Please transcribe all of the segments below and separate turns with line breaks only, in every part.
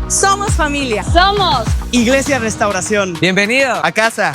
Somos familia.
Somos
Iglesia Restauración.
Bienvenido
A casa.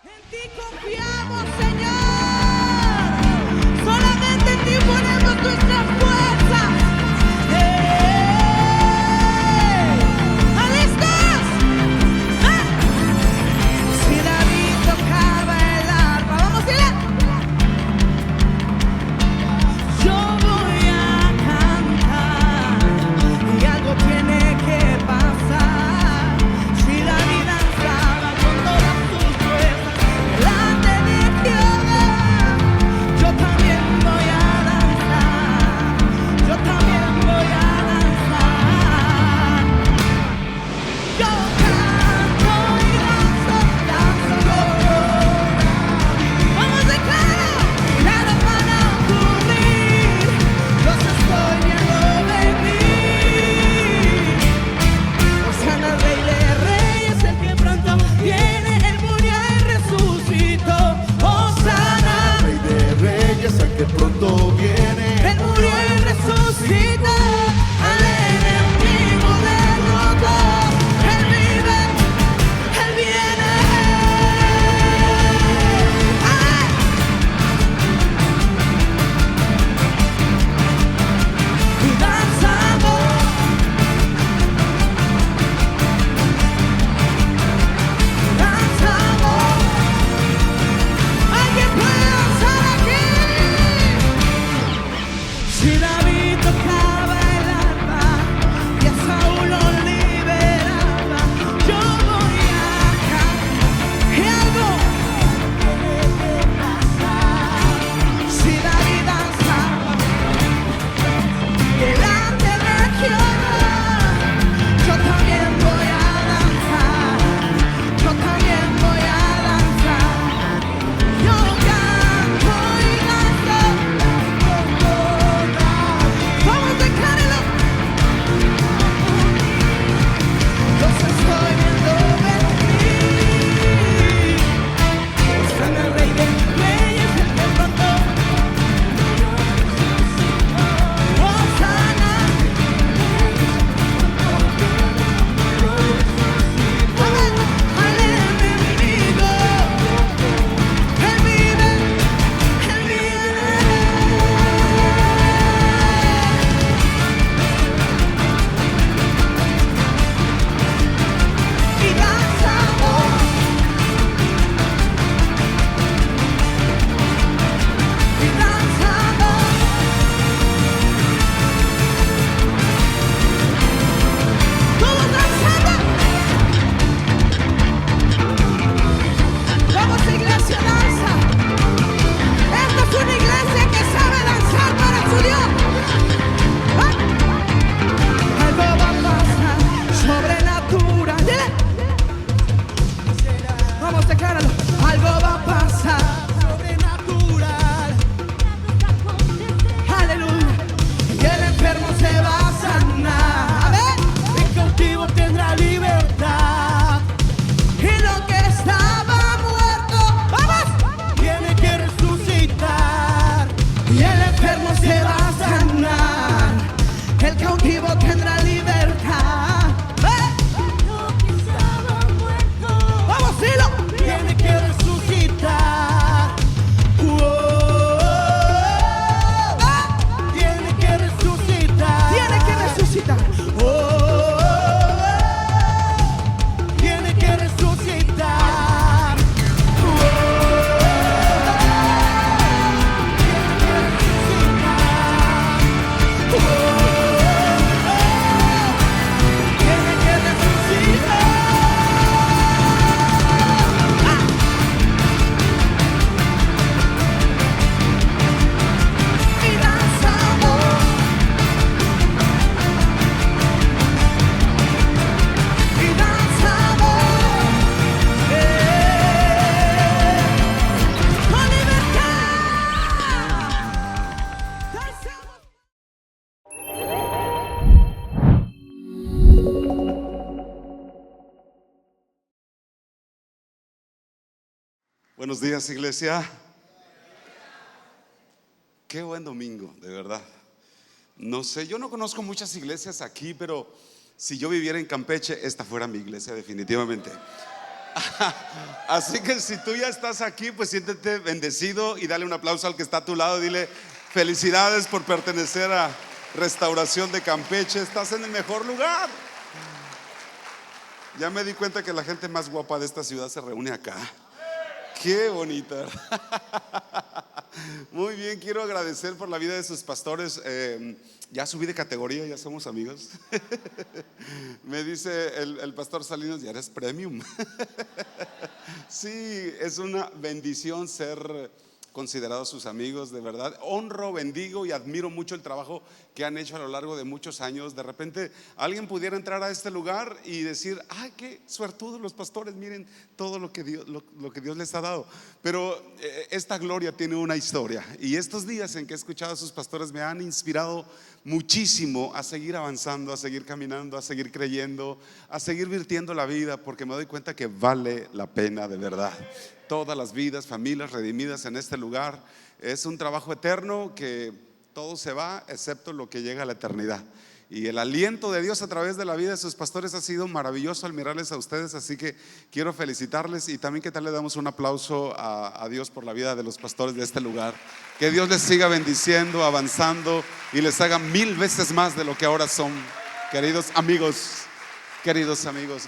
En ti confiamos, Señor. Solamente en ti ponemos nuestra fuerza. ¿Listos? Si David tocaba el arpa, vamos a ir. Yo voy a cantar y algo tiene que pasar. Si David danzaba con todas sus fuerzas delante de Jehová.
Buenos días, iglesia. Qué buen domingo, de verdad. No sé, yo no conozco muchas iglesias aquí, pero si yo viviera en Campeche, esta fuera mi iglesia definitivamente. Así que si tú ya estás aquí, pues siéntete bendecido y dale un aplauso al que está a tu lado. Dile felicidades por pertenecer a Restauración de Campeche. Estás en el mejor lugar. Ya me di cuenta que la gente más guapa de esta ciudad se reúne acá. Qué bonita. Muy bien, quiero agradecer por la vida de sus pastores. Ya subí de categoría, ya somos amigos. Me dice el pastor Salinas, ya eres premium. Sí, es una bendición ser considerados sus amigos, de verdad. Honro, bendigo y admiro mucho el trabajo que han hecho a lo largo de muchos años. De repente alguien pudiera entrar a este lugar y decir: ay, qué suertudos los pastores, miren todo lo que Dios les ha dado. Pero esta gloria tiene una historia, y estos días en que he escuchado a sus pastores me han inspirado muchísimo a seguir avanzando, a seguir caminando, a seguir creyendo, a seguir virtiendo la vida, porque me doy cuenta que vale la pena de verdad. Todas las vidas, familias redimidas en este lugar. Es un trabajo eterno que todo se va excepto lo que llega a la eternidad. Y el aliento de Dios a través de la vida de sus pastores ha sido maravilloso al mirarles a ustedes. Así que quiero felicitarles, y también, ¿qué tal le damos un aplauso a Dios por la vida de los pastores de este lugar? Que Dios les siga bendiciendo, avanzando, y les haga 1000 veces más de lo que ahora son. Queridos amigos,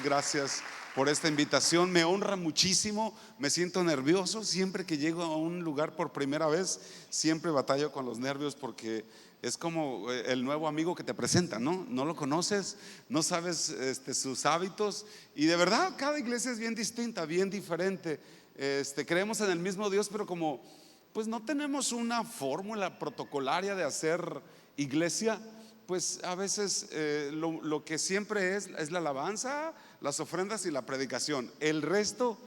gracias por esta invitación. Me honra muchísimo, me siento nervioso. Siempre que llego a un lugar por primera vez, siempre batallo con los nervios, porque es como el nuevo amigo que te presenta, ¿no? No lo conoces, no sabes sus hábitos, y de verdad cada iglesia es bien distinta, bien diferente. Creemos en el mismo Dios, pero como pues no tenemos una fórmula protocolaria de hacer iglesia, pues a veces lo que siempre es la alabanza, las ofrendas y la predicación. El resto,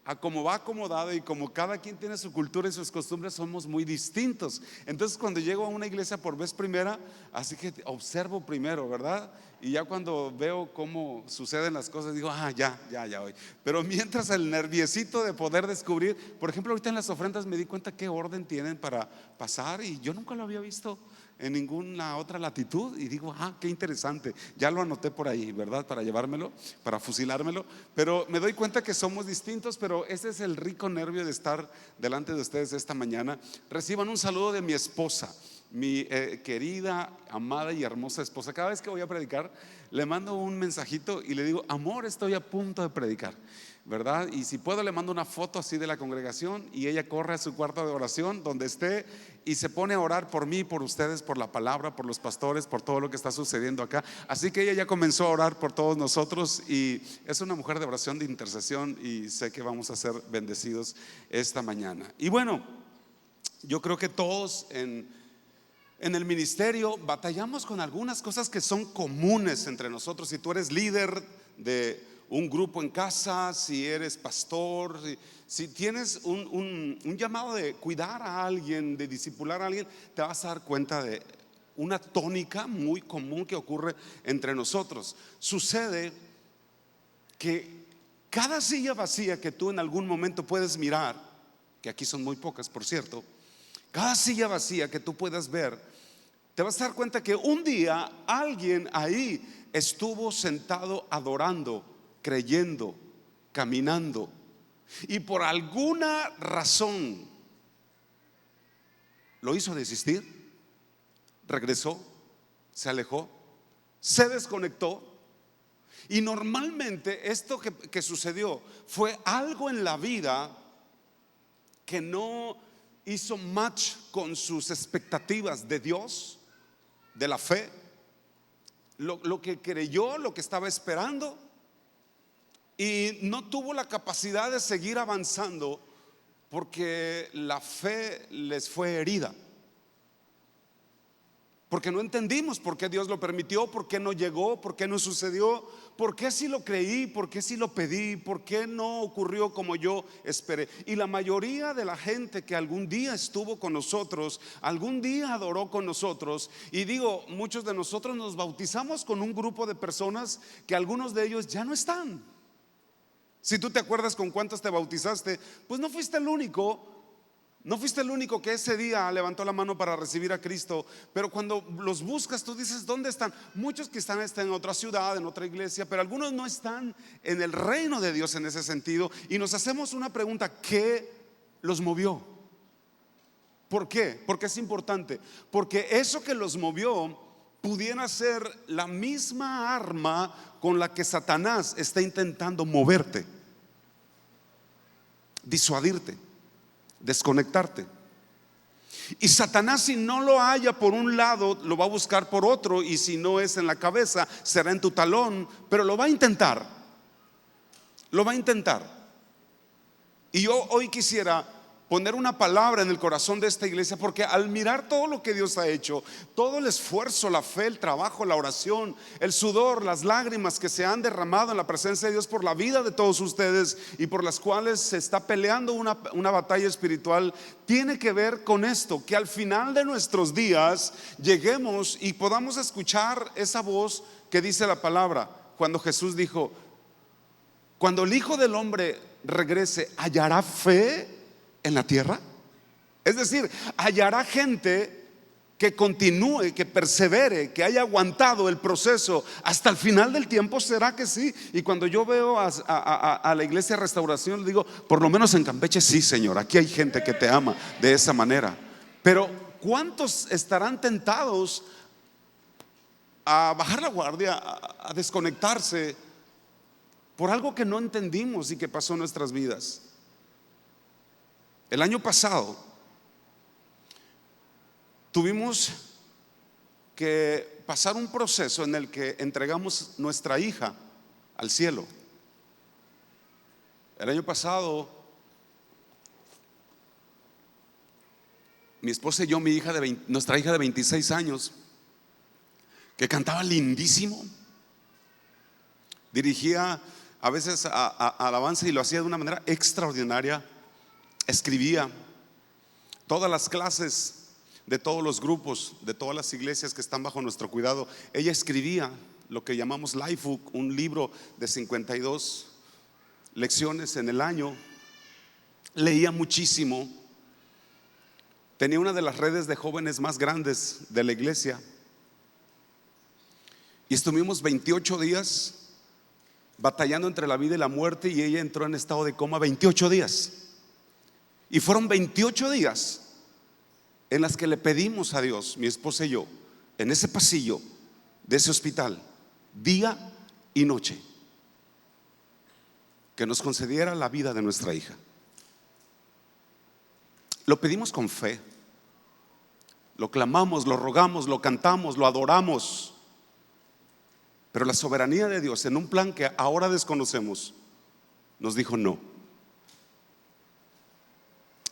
a como va acomodado, y como cada quien tiene su cultura y sus costumbres, somos muy distintos. Entonces cuando llego a una iglesia por vez primera, así que observo primero, ¿verdad? Y ya cuando veo cómo suceden las cosas, digo: ya voy. Pero mientras, el nerviecito de poder descubrir, por ejemplo, ahorita en las ofrendas me di cuenta qué orden tienen para pasar, y yo nunca lo había visto en ninguna otra latitud, y digo: qué interesante. Ya lo anoté por ahí, ¿verdad? Para llevármelo, para fusilármelo. Pero me doy cuenta que somos distintos, pero ese es el rico nervio de estar delante de ustedes esta mañana. Reciban un saludo de mi esposa, mi querida, amada y hermosa esposa. Cada vez que voy a predicar, le mando un mensajito y le digo: amor, estoy a punto de predicar, ¿verdad? Y si puedo, le mando una foto así de la congregación, y ella corre a su cuarto de oración donde esté y se pone a orar por mí, por ustedes, por la palabra, por los pastores, por todo lo que está sucediendo acá. Así que ella ya comenzó a orar por todos nosotros, y es una mujer de oración, de intercesión, y sé que vamos a ser bendecidos esta mañana. Y bueno, yo creo que todos en el ministerio batallamos con algunas cosas que son comunes entre nosotros. Si tú eres líder de un grupo en casa, si eres pastor, si tienes un llamado de cuidar a alguien, de discipular a alguien, te vas a dar cuenta de una tónica muy común que ocurre entre nosotros. Sucede que cada silla vacía que tú en algún momento puedes mirar, que aquí son muy pocas, por cierto, cada silla vacía que tú puedas ver, te vas a dar cuenta que un día alguien ahí estuvo sentado adorando, creyendo, caminando, y por alguna razón lo hizo desistir, regresó, se alejó, se desconectó. Y normalmente esto que sucedió fue algo en la vida que no hizo match con sus expectativas de Dios, de la fe, lo que creyó, lo que estaba esperando, y no tuvo la capacidad de seguir avanzando porque la fe les fue herida. Porque no entendimos por qué Dios lo permitió, por qué no llegó, por qué no sucedió, por qué sí lo creí, por qué sí lo pedí, por qué no ocurrió como yo esperé. Y la mayoría de la gente que algún día estuvo con nosotros, algún día adoró con nosotros, y digo, muchos de nosotros nos bautizamos con un grupo de personas que algunos de ellos ya no están. Si tú te acuerdas con cuántos te bautizaste, pues no fuiste el único. No fuiste el único que ese día levantó la mano para recibir a Cristo. Pero cuando los buscas, tú dices, ¿dónde están? Muchos que están en otra ciudad, en otra iglesia, pero algunos no están en el reino de Dios en ese sentido. Y nos hacemos una pregunta: ¿qué los movió? ¿Por qué? Porque es importante. Porque eso que los movió pudiera ser la misma arma con la que Satanás está intentando moverte, disuadirte, desconectarte. Y Satanás, si no lo halla por un lado, lo va a buscar por otro, y si no es en la cabeza, será en tu talón, pero lo va a intentar. Lo va a intentar. Y yo hoy quisiera poner una palabra en el corazón de esta iglesia, porque al mirar todo lo que Dios ha hecho, todo el esfuerzo, la fe, el trabajo, la oración, el sudor, las lágrimas que se han derramado en la presencia de Dios por la vida de todos ustedes, y por las cuales se está peleando una batalla espiritual, tiene que ver con esto: que al final de nuestros días lleguemos y podamos escuchar esa voz que dice la palabra, cuando Jesús dijo: cuando el Hijo del Hombre regrese, ¿hallará fe en la tierra? Es decir, hallará gente que continúe, que persevere, que haya aguantado el proceso hasta el final del tiempo. ¿Será que sí? Y cuando yo veo a la iglesia Restauración, le digo, por lo menos en Campeche sí, Señor, aquí hay gente que te ama de esa manera. Pero ¿cuántos estarán tentados a bajar la guardia, a desconectarse por algo que no entendimos y que pasó en nuestras vidas? El año pasado tuvimos que pasar un proceso en el que entregamos nuestra hija al cielo. El año pasado, mi esposa y yo, nuestra hija de 26 años, que cantaba lindísimo, dirigía a veces alabanza y lo hacía de una manera extraordinaria. Escribía todas las clases de todos los grupos, de todas las iglesias que están bajo nuestro cuidado. Ella escribía lo que llamamos Lifebook, un libro de 52 lecciones en el año. Leía muchísimo. Tenía una de las redes de jóvenes más grandes de la iglesia. Y estuvimos 28 días batallando entre la vida y la muerte, y ella entró en estado de coma 28 días. Y fueron 28 días en las que le pedimos a Dios, mi esposa y yo, en ese pasillo de ese hospital, día y noche, que nos concediera la vida de nuestra hija. Lo pedimos con fe, lo clamamos, lo rogamos, lo cantamos, lo adoramos. Pero la soberanía de Dios, en un plan que ahora desconocemos, nos dijo no.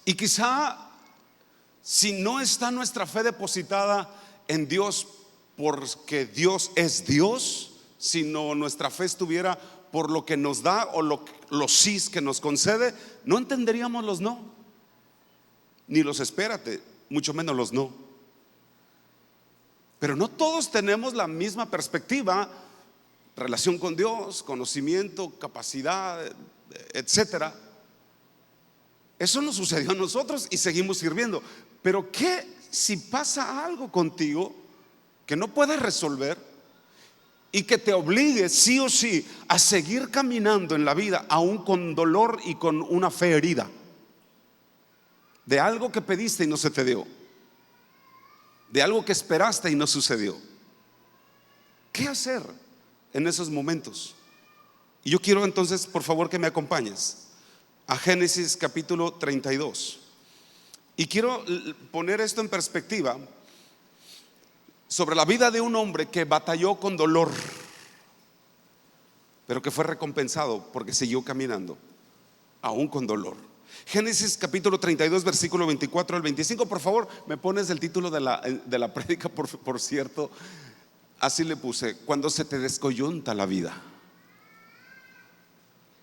Y quizá, si no está nuestra fe depositada en Dios porque Dios es Dios, sino nuestra fe estuviera por lo que nos da o los sís que nos concede, no entenderíamos los no, ni los espérate, mucho menos los no. Pero no todos tenemos la misma perspectiva, relación con Dios, conocimiento, capacidad, etcétera. Eso nos sucedió a nosotros y seguimos sirviendo. Pero ¿qué si pasa algo contigo que no puedes resolver y que te obligue sí o sí a seguir caminando en la vida, aún con dolor y con una fe herida, de algo que pediste y no se te dio, de algo que esperaste y no sucedió? ¿Qué hacer en esos momentos? Y yo quiero entonces, por favor, que me acompañes a Génesis capítulo 32. Y quiero poner esto en perspectiva sobre la vida de un hombre que batalló con dolor, pero que fue recompensado porque siguió caminando aún con dolor. Génesis capítulo 32, versículo 24 al 25. Por favor, me pones el título de la prédica, por cierto. Así le puse: cuando se te descoyunta la vida.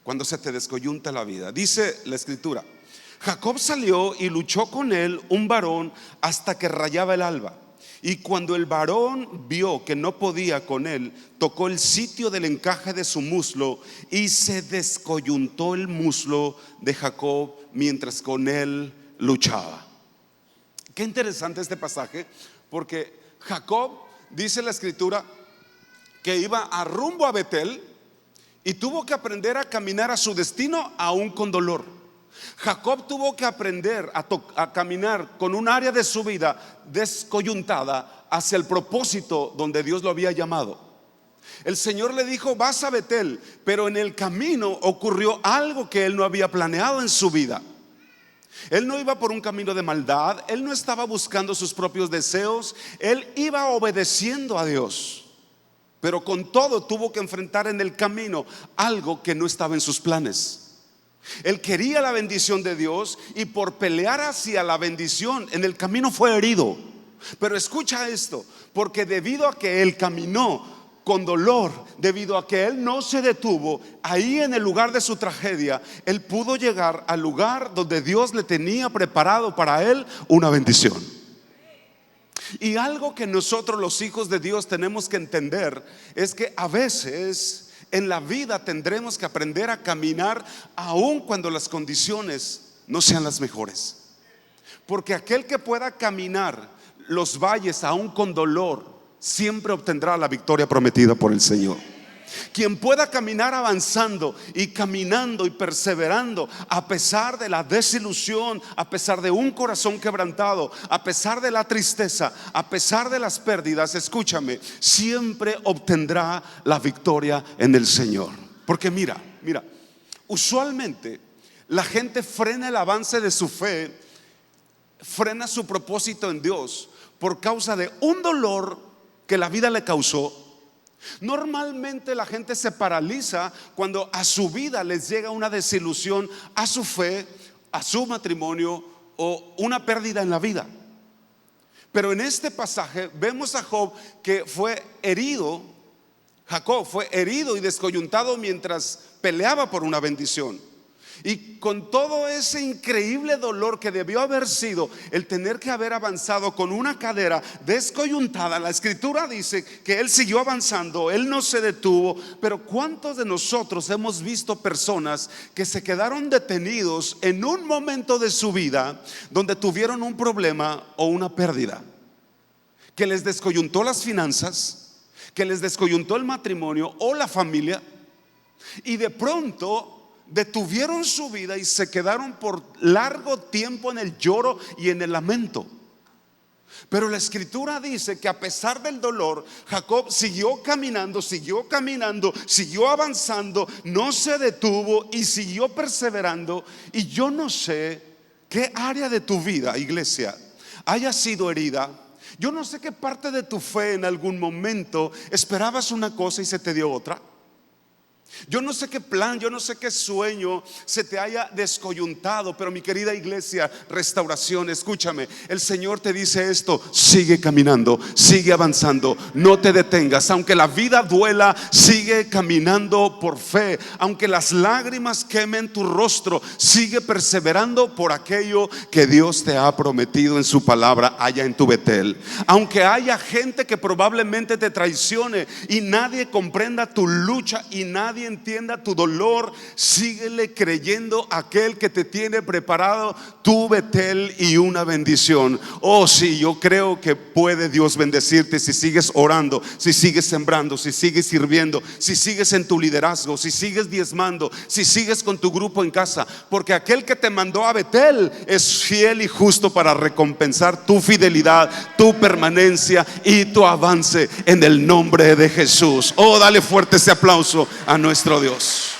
Cuando se te descoyunta la vida. Dice la escritura: Jacob salió y luchó con él un varón hasta que rayaba el alba. Y cuando el varón vio que no podía con él, tocó el sitio del encaje de su muslo y se descoyuntó el muslo de Jacob mientras con él luchaba. Qué interesante este pasaje, porque Jacob, dice la escritura, que iba a rumbo a Betel y tuvo que aprender a caminar a su destino aún con dolor. Jacob tuvo que aprender a caminar con un área de su vida descoyuntada hacia el propósito donde Dios lo había llamado. El Señor le dijo: vas a Betel, pero en el camino ocurrió algo que él no había planeado en su vida. Él no iba por un camino de maldad, él no estaba buscando sus propios deseos, él iba obedeciendo a Dios. Pero con todo tuvo que enfrentar en el camino algo que no estaba en sus planes. Él quería la bendición de Dios y por pelear hacia la bendición en el camino fue herido. Pero escucha esto, porque debido a que él caminó con dolor, debido a que él no se detuvo, ahí en el lugar de su tragedia, él pudo llegar al lugar donde Dios le tenía preparado para él una bendición. Y algo que nosotros los hijos de Dios tenemos que entender es que a veces en la vida tendremos que aprender a caminar aun cuando las condiciones no sean las mejores. Porque aquel que pueda caminar los valles aún con dolor siempre obtendrá la victoria prometida por el Señor. Quien pueda caminar avanzando y caminando y perseverando a pesar de la desilusión, a pesar de un corazón quebrantado, a pesar de la tristeza, a pesar de las pérdidas, escúchame, siempre obtendrá la victoria en el Señor. Porque mira, usualmente la gente frena el avance de su fe, frena su propósito en Dios por causa de un dolor que la vida le causó. Normalmente la gente se paraliza cuando a su vida les llega una desilusión, a su fe, a su matrimonio o una pérdida en la vida. Pero en este pasaje vemos a Job que fue herido. Jacob fue herido y descoyuntado mientras peleaba por una bendición. Y con todo ese increíble dolor que debió haber sido el tener que haber avanzado con una cadera descoyuntada, la escritura dice que él siguió avanzando, él no se detuvo. Pero ¿cuántos de nosotros hemos visto personas que se quedaron detenidos en un momento de su vida donde tuvieron un problema o una pérdida que les descoyuntó las finanzas, que les descoyuntó el matrimonio o la familia, y de pronto detuvieron su vida y se quedaron por largo tiempo en el lloro y en el lamento? Pero la escritura dice que a pesar del dolor, Jacob siguió caminando, siguió avanzando, no se detuvo y siguió perseverando. Y yo no sé qué área de tu vida, iglesia, haya sido herida. Yo no sé qué parte de tu fe en algún momento esperabas una cosa y se te dio otra. Yo no sé qué plan, yo no sé qué sueño se te haya descoyuntado. Pero mi querida iglesia Restauración, escúchame, el Señor te dice esto: sigue caminando, sigue avanzando, no te detengas. Aunque la vida duela, sigue caminando por fe. Aunque las lágrimas quemen tu rostro, sigue perseverando por aquello que Dios te ha prometido en su palabra allá en tu Betel. Aunque haya gente que probablemente te traicione y nadie comprenda tu lucha y nadie entienda tu dolor, síguele creyendo a aquel que te tiene preparado tu Betel y una bendición. Oh sí, yo creo que puede Dios bendecirte si sigues orando, si sigues sembrando, si sigues sirviendo, si sigues en tu liderazgo, si sigues diezmando, si sigues con tu grupo en casa. Porque aquel que te mandó a Betel es fiel y justo para recompensar tu fidelidad, tu permanencia y tu avance en el nombre de Jesús. Oh, dale fuerte ese aplauso a nuestro Dios.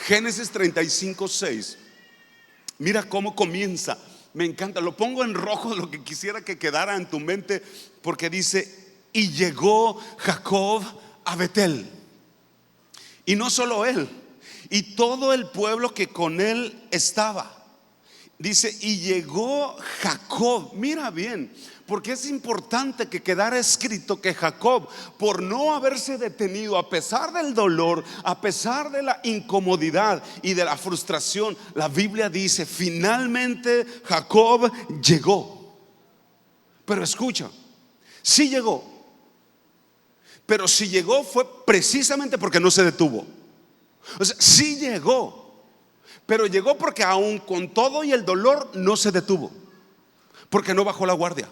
Génesis 35:6. Mira cómo comienza. Me encanta, lo pongo en rojo, lo que quisiera que quedara en tu mente, porque dice: y llegó Jacob a Betel. Y no solo él, y todo el pueblo que con él estaba. Dice: y llegó Jacob. Mira bien, Porque es importante que quedara escrito que Jacob, por no haberse detenido, a pesar del dolor, a pesar de la incomodidad y de la frustración, la Biblia dice, finalmente Jacob llegó. Pero escucha, sí llegó, pero si llegó fue precisamente porque no se detuvo. O sea, sí llegó, pero llegó porque aún con todo y el dolor no se detuvo, porque no bajó la guardia,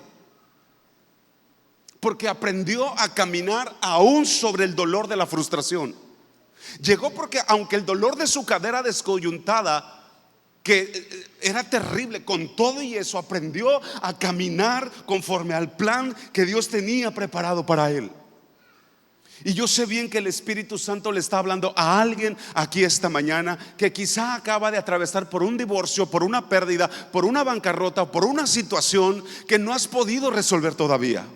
porque aprendió a caminar aún sobre el dolor de la frustración. Llegó porque aunque el dolor de su cadera descoyuntada, que era terrible, con todo y eso aprendió a caminar conforme al plan que Dios tenía preparado para él. Y yo sé bien que el Espíritu Santo le está hablando a alguien aquí esta mañana que quizá acaba de atravesar por un divorcio, por una pérdida, por una bancarrota, por una situación que no has podido resolver todavía.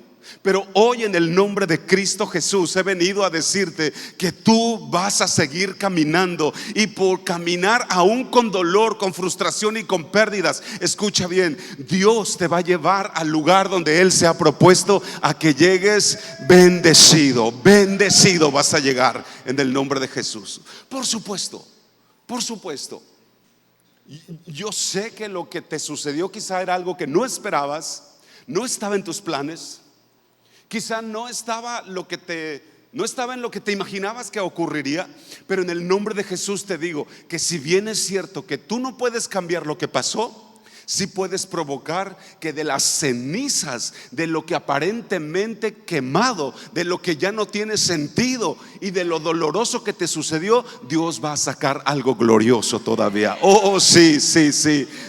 Pero hoy, en el nombre de Cristo Jesús, he venido a decirte que tú vas a seguir caminando, y por caminar aún con dolor, con frustración y con pérdidas, escucha bien, Dios te va a llevar al lugar donde Él se ha propuesto a que llegues bendecido. Bendecido vas a llegar en el nombre de Jesús. Por supuesto, yo sé que lo que te sucedió quizá era algo que no esperabas, no estaba en tus planes. Quizá no estaba en lo que te imaginabas que ocurriría. Pero en el nombre de Jesús te digo que si bien es cierto que tú no puedes cambiar lo que pasó, sí puedes provocar que de las cenizas, de lo que aparentemente quemado, de lo que ya no tiene sentido y de lo doloroso que te sucedió, Dios va a sacar algo glorioso todavía. Oh, sí.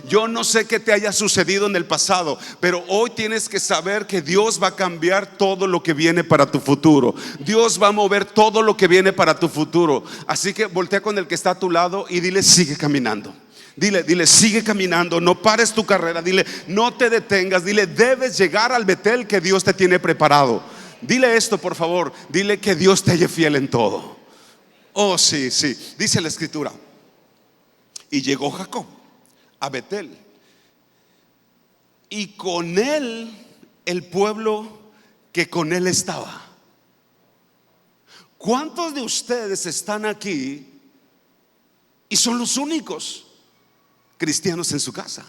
Yo no sé qué te haya sucedido en el pasado, pero hoy tienes que saber que Dios va a cambiar todo lo que viene para tu futuro. Dios va a mover todo lo que viene para tu futuro. Así que voltea con el que está a tu lado y dile: sigue caminando. Dile, sigue caminando, no pares tu carrera. Dile, no te detengas. Dile, debes llegar al Betel que Dios te tiene preparado. Dile esto, por favor. Dile que Dios te haya fiel en todo. Oh, sí. Dice la Escritura: y llegó Jacob a Betel, y con él el pueblo que con él estaba. ¿Cuántos de ustedes están aquí y son los únicos cristianos en su casa?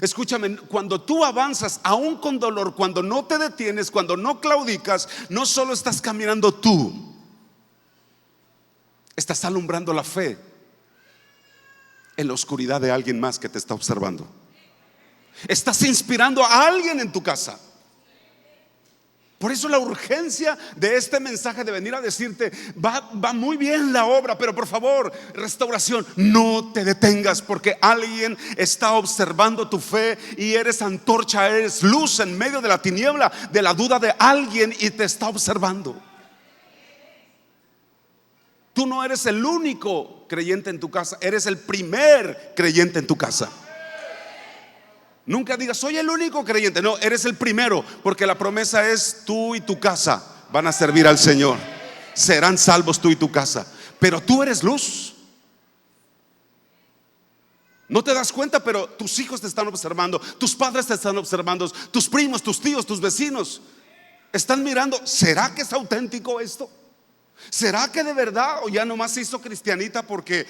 Escúchame, cuando tú avanzas aún con dolor, cuando no te detienes, cuando no claudicas, no solo estás caminando tú, estás alumbrando la fe en la oscuridad de alguien más que te está observando. Estás inspirando a alguien en tu casa. Por eso la urgencia de este mensaje de venir a decirte: va muy bien la obra, pero por favor, Restauración, no te detengas, porque alguien está observando tu fe y eres antorcha, eres luz en medio de la tiniebla de la duda de alguien, y te está observando. Tú no eres el único creyente en tu casa, eres el primer creyente en tu casa. Nunca digas: soy el único creyente. No, eres el primero, porque la promesa es: tú y tu casa van a servir al Señor. Serán salvos tú y tu casa. Pero tú eres luz. No te das cuenta, pero tus hijos te están observando, tus padres te están observando, tus primos, tus tíos, tus vecinos están mirando. ¿Será que es auténtico esto? ¿Será que de verdad, o ya nomás se hizo cristianita porque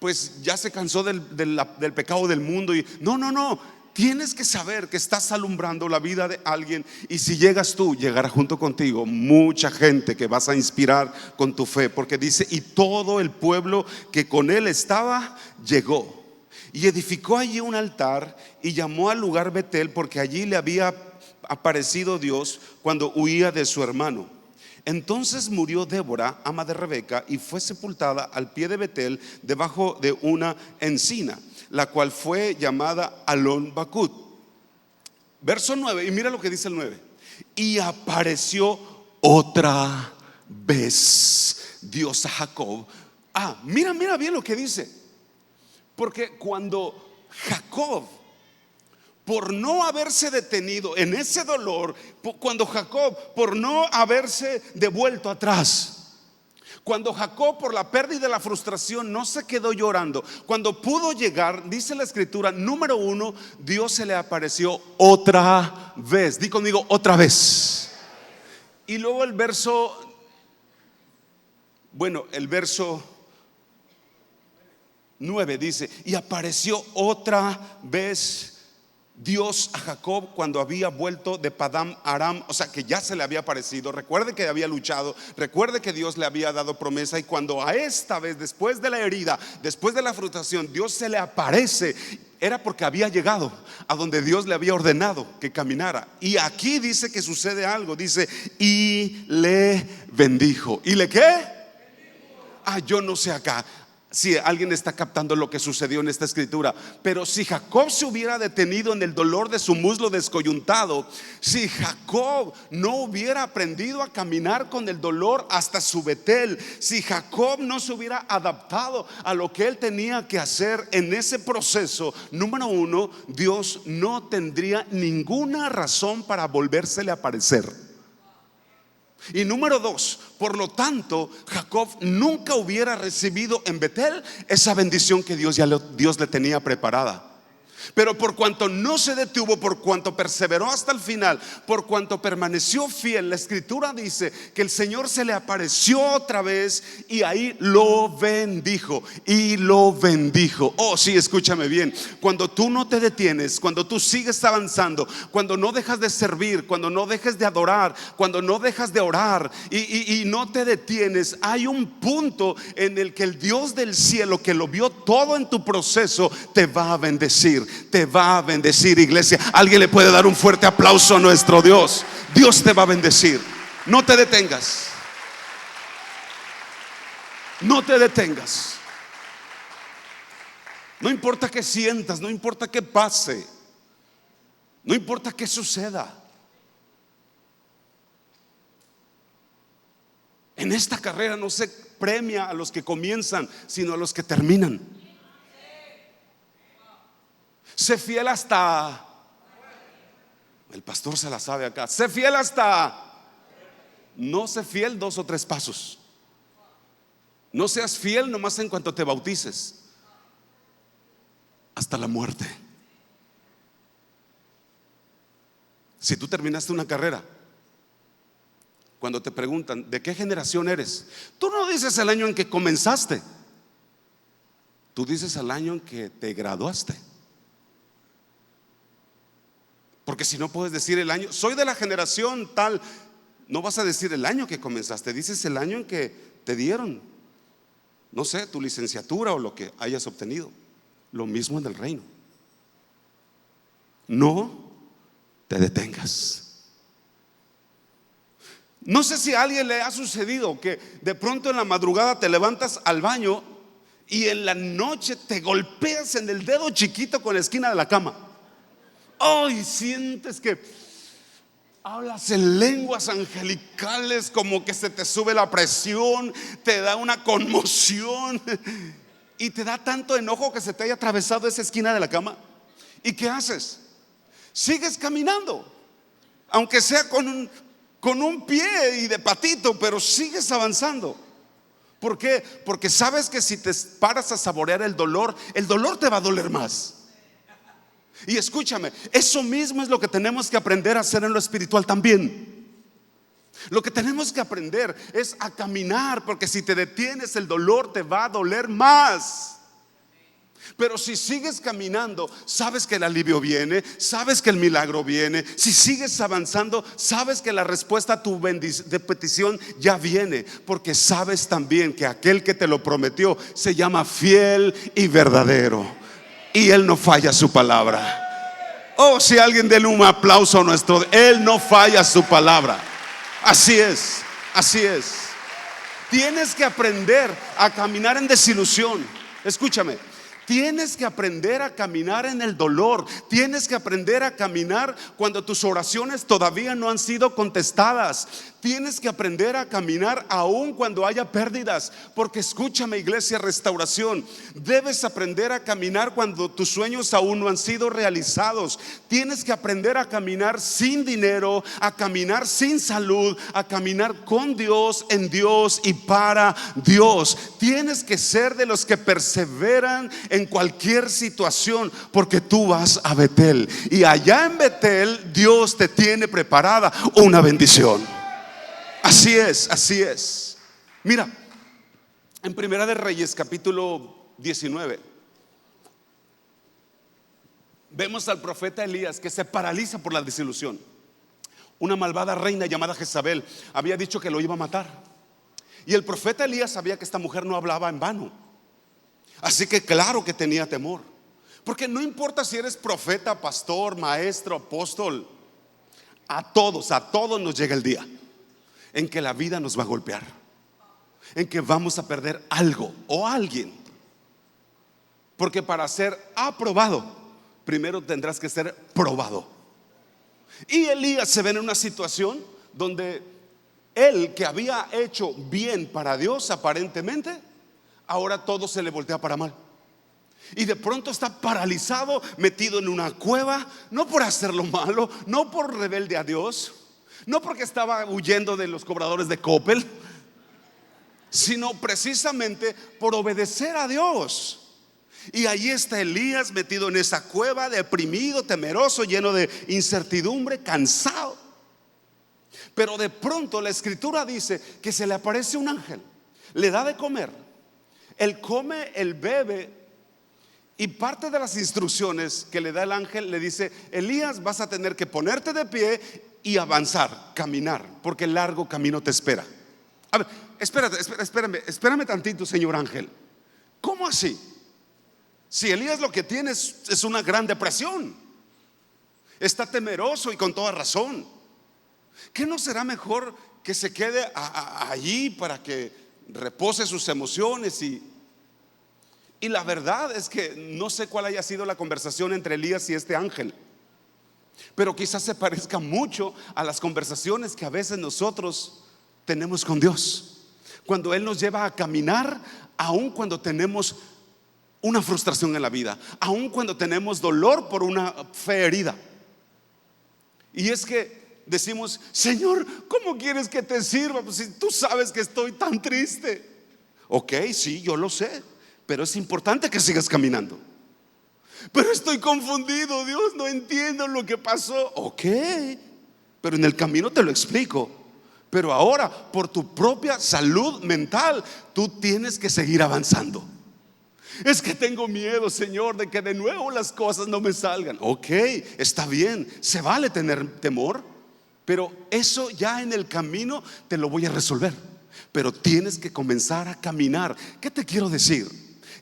pues ya se cansó del pecado del mundo? Y no. Tienes que saber que estás alumbrando la vida de alguien, y si llegas tú, llegará junto contigo mucha gente que vas a inspirar con tu fe, porque dice: y todo el pueblo que con él estaba llegó, y edificó allí un altar, y llamó al lugar Betel, porque allí le había aparecido Dios cuando huía de su hermano. Entonces murió Débora, ama de Rebeca, y fue sepultada al pie de Betel, debajo de una encina, la cual fue llamada Alon Bakut. Verso 9, y mira lo que dice el 9: y apareció otra vez Dios a Jacob. Mira bien lo que dice. Porque cuando Jacob, por no haberse detenido en ese dolor, cuando Jacob, por no haberse devuelto atrás, Cuando Jacob, por la pérdida y la frustración, no se quedó llorando, cuando pudo llegar, dice la escritura, número 1, Dios se le apareció otra vez. Di conmigo, otra vez. Y luego el verso 9 dice: y apareció otra vez Dios a Jacob cuando había vuelto de Padán Aram. O sea que ya se le había aparecido. Recuerde que había luchado, recuerde que Dios le había dado promesa. Y cuando a esta vez, después de la herida, después de la frustración, Dios se le aparece, era porque había llegado a donde Dios le había ordenado que caminara. Y aquí dice que sucede algo. Dice: y le bendijo. ¿Y le qué? Yo no sé acá si alguien está captando lo que sucedió en esta escritura, pero si Jacob se hubiera detenido en el dolor de su muslo descoyuntado, si Jacob no hubiera aprendido a caminar con el dolor hasta su Betel, si Jacob no se hubiera adaptado a lo que él tenía que hacer en ese proceso, número 1, Dios no tendría ninguna razón para volvérsele a aparecer. Y número 2, por lo tanto, Jacob nunca hubiera recibido en Betel esa bendición que Dios le tenía preparada. Pero por cuanto no se detuvo, por cuanto perseveró hasta el final, por cuanto permaneció fiel, la escritura dice que el Señor se le apareció otra vez y ahí lo bendijo. Y lo bendijo. Oh, sí, escúchame bien. Cuando tú no te detienes, cuando tú sigues avanzando, cuando no dejas de servir, cuando no dejes de adorar, cuando no dejas de orar y no te detienes, hay un punto en el que el Dios del cielo, que lo vio todo en tu proceso, te va a bendecir. Te va a bendecir, iglesia. Alguien le puede dar un fuerte aplauso a nuestro Dios. Dios te va a bendecir. No te detengas. No te detengas. No importa qué sientas, no importa qué pase, no importa qué suceda. En esta carrera no se premia a los que comienzan, sino a los que terminan. Sé fiel hasta, el pastor se la sabe acá, sé fiel hasta, no sé fiel 2 o 3 pasos. No seas fiel nomás en cuanto te bautices, hasta la muerte. Si tú terminaste una carrera, cuando te preguntan ¿de qué generación eres?, tú no dices el año en que comenzaste, tú dices el año en que te graduaste. Porque si no puedes decir el año, soy de la generación tal, no vas a decir el año que comenzaste, dices el año en que te dieron, no sé, tu licenciatura o lo que hayas obtenido. Lo mismo en el reino. No te detengas. No sé si a alguien le ha sucedido que de pronto en la madrugada te levantas al baño y en la noche te golpeas en el dedo chiquito con la esquina de la cama. Y sientes que hablas en lenguas angelicales, como que se te sube la presión, te da una conmoción y te da tanto enojo que se te haya atravesado esa esquina de la cama. ¿Y qué haces? Sigues caminando, aunque sea con un pie y de patito, pero sigues avanzando. ¿Por qué? Porque sabes que si te paras a saborear el dolor te va a doler más. Y escúchame, eso mismo es lo que tenemos que aprender a hacer en lo espiritual también. Lo que tenemos que aprender es a caminar, porque si te detienes el dolor te va a doler más. Pero si sigues caminando, sabes que el alivio viene, sabes que el milagro viene. Si sigues avanzando, sabes que la respuesta a tu petición ya viene, porque sabes también que aquel que te lo prometió se llama fiel y verdadero, y Él no falla su palabra. Si alguien déle un aplauso a nuestro, Él no falla su palabra. Así es, así es. Tienes que aprender a caminar en desilusión. Escúchame, tienes que aprender a caminar en el dolor. Tienes que aprender a caminar cuando tus oraciones todavía no han sido contestadas. Tienes que aprender a caminar aun cuando haya pérdidas. Porque escúchame, Iglesia Restauración, debes aprender a caminar cuando tus sueños aún no han sido realizados. Tienes que aprender a caminar sin dinero, a caminar sin salud, a caminar con Dios, en Dios y para Dios. Tienes que ser de los que perseveran en cualquier situación, porque tú vas a Betel, y allá en Betel Dios te tiene preparada una bendición. Así es, así es. Mira, en Primera de Reyes, capítulo 19, vemos al profeta Elías que se paraliza por la desilusión. Una malvada reina llamada Jezabel había dicho que lo iba a matar, y el profeta Elías sabía que esta mujer no hablaba en vano. Así que claro que tenía temor, porque no importa si eres profeta, pastor, maestro, apóstol, a todos nos llega el día en que la vida nos va a golpear, en que vamos a perder algo o alguien. Porque para ser aprobado, primero tendrás que ser probado. Y Elías se ve en una situación donde él, que había hecho bien para Dios aparentemente, ahora todo se le voltea para mal. Y de pronto está paralizado, metido en una cueva, no por hacer lo malo, no por rebelde a Dios, no porque estaba huyendo de los cobradores de Coppel, sino precisamente por obedecer a Dios. Y ahí está Elías metido en esa cueva, deprimido, temeroso, lleno de incertidumbre, cansado. Pero de pronto la escritura dice que se le aparece un ángel, le da de comer, él come, él bebe. Y parte de las instrucciones que le da el ángel le dice: Elías, vas a tener que ponerte de pie y avanzar, caminar, porque el largo camino te espera. A ver, espérame tantito, señor ángel. ¿Cómo así? Si Elías lo que tiene es una gran depresión, está temeroso y con toda razón, ¿qué no será mejor que se quede allí para que repose sus emociones? Y la verdad es que no sé cuál haya sido la conversación entre Elías y este ángel, pero quizás se parezca mucho a las conversaciones que a veces nosotros tenemos con Dios, cuando Él nos lleva a caminar, aun cuando tenemos una frustración en la vida, aun cuando tenemos dolor por una fe herida. Y es que decimos: Señor, ¿cómo quieres que te sirva? Pues si tú sabes que estoy tan triste. Ok, sí, yo lo sé, pero es importante que sigas caminando. Pero estoy confundido, Dios, no entiendo lo que pasó. Ok, pero en el camino te lo explico. Pero ahora, por tu propia salud mental, tú tienes que seguir avanzando. Es que tengo miedo, Señor, de que de nuevo las cosas no me salgan. Ok, está bien, se vale tener temor, pero eso ya en el camino te lo voy a resolver. Pero tienes que comenzar a caminar. ¿Qué te quiero decir?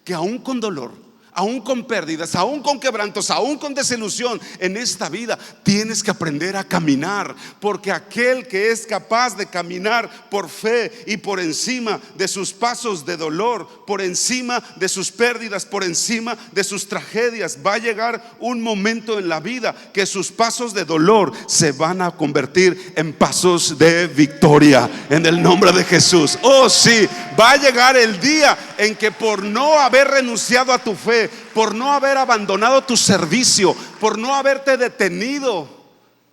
Que aún con dolor, aún con pérdidas, aún con quebrantos, aún con desilusión en esta vida, tienes que aprender a caminar, porque aquel que es capaz de caminar por fe y por encima de sus pasos de dolor, por encima de sus pérdidas, por encima de sus tragedias, va a llegar un momento en la vida que sus pasos de dolor se van a convertir en pasos de victoria, en el nombre de Jesús. Oh sí, va a llegar el día en que por no haber renunciado a tu fe, por no haber abandonado tu servicio, por no haberte detenido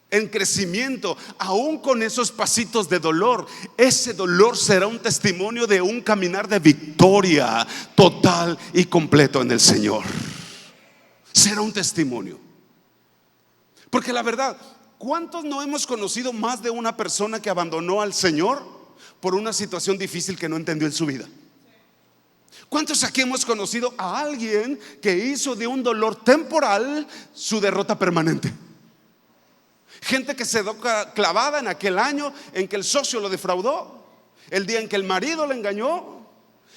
en crecimiento, aún con esos pasitos de dolor, ese dolor será un testimonio de un caminar de victoria total y completo en el Señor. Será un testimonio. Porque la verdad, ¿cuántos no hemos conocido más de una persona que abandonó al Señor por una situación difícil que no entendió en su vida? ¿Cuántos aquí hemos conocido a alguien que hizo de un dolor temporal su derrota permanente? Gente que se quedó clavada en aquel año en que el socio lo defraudó, el día en que el marido le engañó,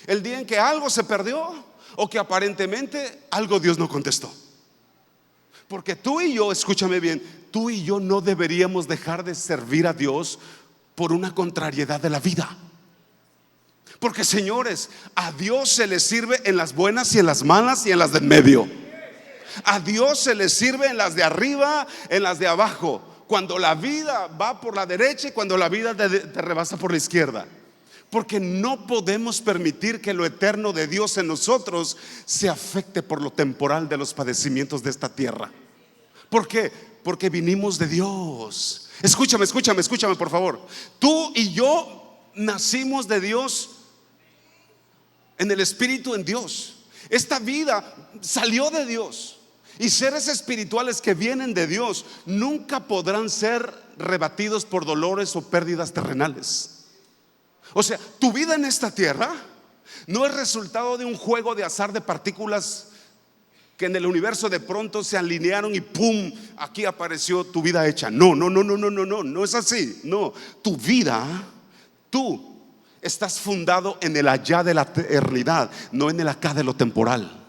el día en que algo se perdió, o que aparentemente algo Dios no contestó. Porque tú y yo, escúchame bien, tú y yo no deberíamos dejar de servir a Dios por una contrariedad de la vida. Porque, señores, a Dios se le sirve en las buenas y en las malas y en las del medio. A Dios se le sirve en las de arriba, en las de abajo. cuando la vida va por la derecha y cuando la vida te rebasa por la izquierda. Porque no podemos permitir que lo eterno de Dios en nosotros se afecte por lo temporal de los padecimientos de esta tierra. ¿Por qué? Porque vinimos de Dios. Escúchame por favor. Tú y yo nacimos de Dios en el Espíritu, en Dios. Esta vida salió de Dios. Y seres espirituales que vienen de Dios nunca podrán ser rebatidos por dolores o pérdidas terrenales. O sea, tu vida en esta tierra no es resultado de un juego de azar de partículas que en el universo de pronto se alinearon y ¡pum! Aquí apareció tu vida hecha. No es así. No, tu vida, tú estás fundado en el allá de la eternidad, no en el acá de lo temporal.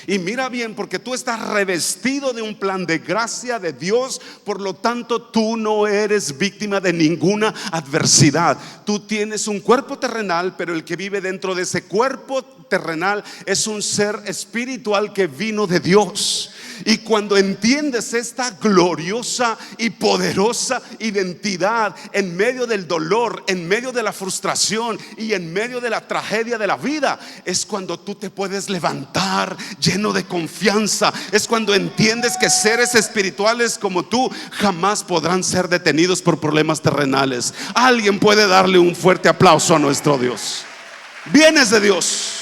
Y mira bien, porque tú estás revestido de un plan de gracia de Dios. Por lo tanto, tú no eres víctima de ninguna adversidad. Tú tienes un cuerpo terrenal, pero el que vive dentro de ese cuerpo terrenal es un ser espiritual que vino de Dios. Y cuando entiendes esta gloriosa y poderosa identidad en medio del dolor, en medio de la frustración y en medio de la tragedia de la vida, es cuando tú te puedes levantar lleno de confianza. Es cuando entiendes que seres espirituales como tú jamás podrán ser detenidos por problemas terrenales. Alguien puede darle un fuerte aplauso a nuestro Dios. Vienes de Dios.